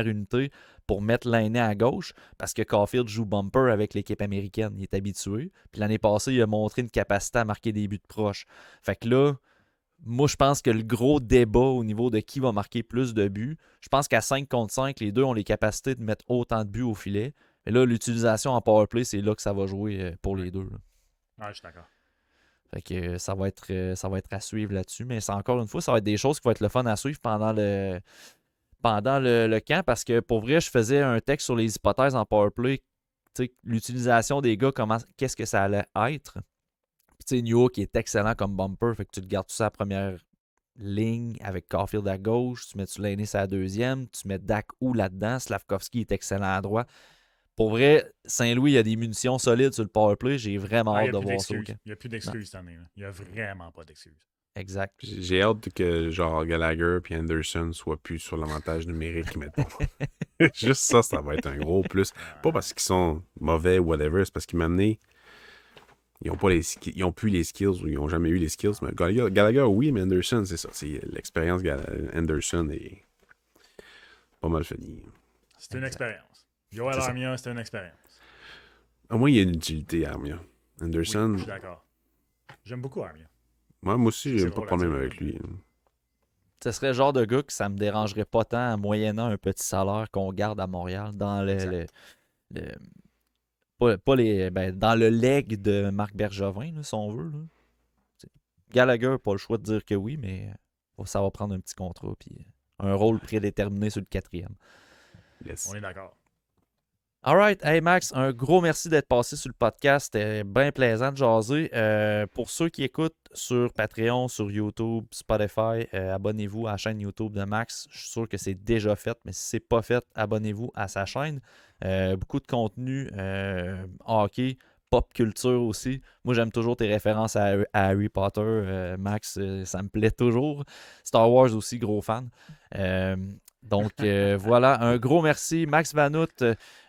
unité pour mettre Lainé à gauche? Parce que Caulfield joue bumper avec l'équipe américaine. Il est habitué. Puis l'année passée, il a montré une capacité à marquer des buts de proche. Fait que là, moi, je pense que le gros débat au niveau de qui va marquer plus de buts, je pense qu'à 5 contre 5, les deux ont les capacités de mettre autant de buts au filet. Mais là, l'utilisation en powerplay, c'est là que ça va jouer pour les deux. Là. Ouais, je suis d'accord. Fait que ça va être à suivre là-dessus. Mais c'est encore une fois, ça va être des choses qui vont être le fun à suivre pendant le camp. Parce que pour vrai, je faisais un texte sur les hypothèses en powerplay. L'utilisation des gars, qu'est-ce que ça allait être. Puis Newhook qui est excellent comme bumper. Fait que tu te gardes tout ça à la première ligne avec Caulfield à gauche. Tu mets Lainé à la deuxième. Tu mets Dak ou là-dedans. Slavkovski est excellent à droite. Pour vrai, Saint-Louis, il y a des munitions solides sur le powerplay. J'ai vraiment hâte de voir ça. Il n'y a plus d'excuses cette année. Là. Il n'y a vraiment pas d'excuses. Exact. J'ai hâte que genre Gallagher et Anderson soient plus sur l'avantage numérique maintenant. Juste ça va être un gros plus. Pas parce qu'ils sont mauvais ou whatever, c'est parce qu'ils m'amenaient. Ils ont plus les skills ou ils n'ont jamais eu les skills. Mais Gallagher, oui, mais Anderson, c'est ça. C'est l'expérience Anderson est pas mal finie. C'est une expérience. Joel Armia, c'est une expérience. Au moins, il y a une utilité à Armia. Anderson. Oui, je suis d'accord. J'aime beaucoup Armia. Moi aussi, j'ai pas de problème avec lui. Ce serait le genre de gars que ça me dérangerait pas tant en moyennant un petit salaire qu'on garde à Montréal dans dans le leg de Marc Bergevin, là, si on veut. Là. Gallagher n'a pas le choix de dire que oui, mais ça va prendre un petit contrat puis un rôle prédéterminé sur le 4e. Yes. On est d'accord. Alright, hey Max, un gros merci d'être passé sur le podcast. C'était bien plaisant de jaser. Pour ceux qui écoutent sur Patreon, sur YouTube, Spotify, abonnez-vous à la chaîne YouTube de Max. Je suis sûr que c'est déjà fait, mais si c'est pas fait, abonnez-vous à sa chaîne. Beaucoup de contenu hockey, pop culture aussi. Moi, j'aime toujours tes références à Harry Potter, Max, ça me plaît toujours. Star Wars aussi, gros fan. Donc voilà, un gros merci. Max Vanout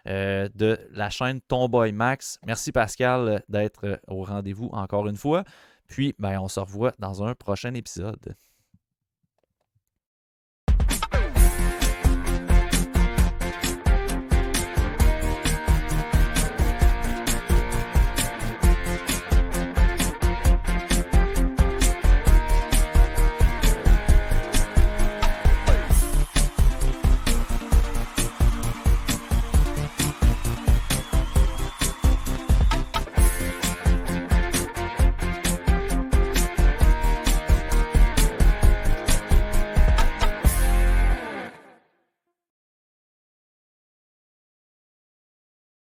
de la chaîne Ton Boy Max. Merci Pascal d'être au rendez-vous encore une fois. Puis, ben, on se revoit dans un prochain épisode.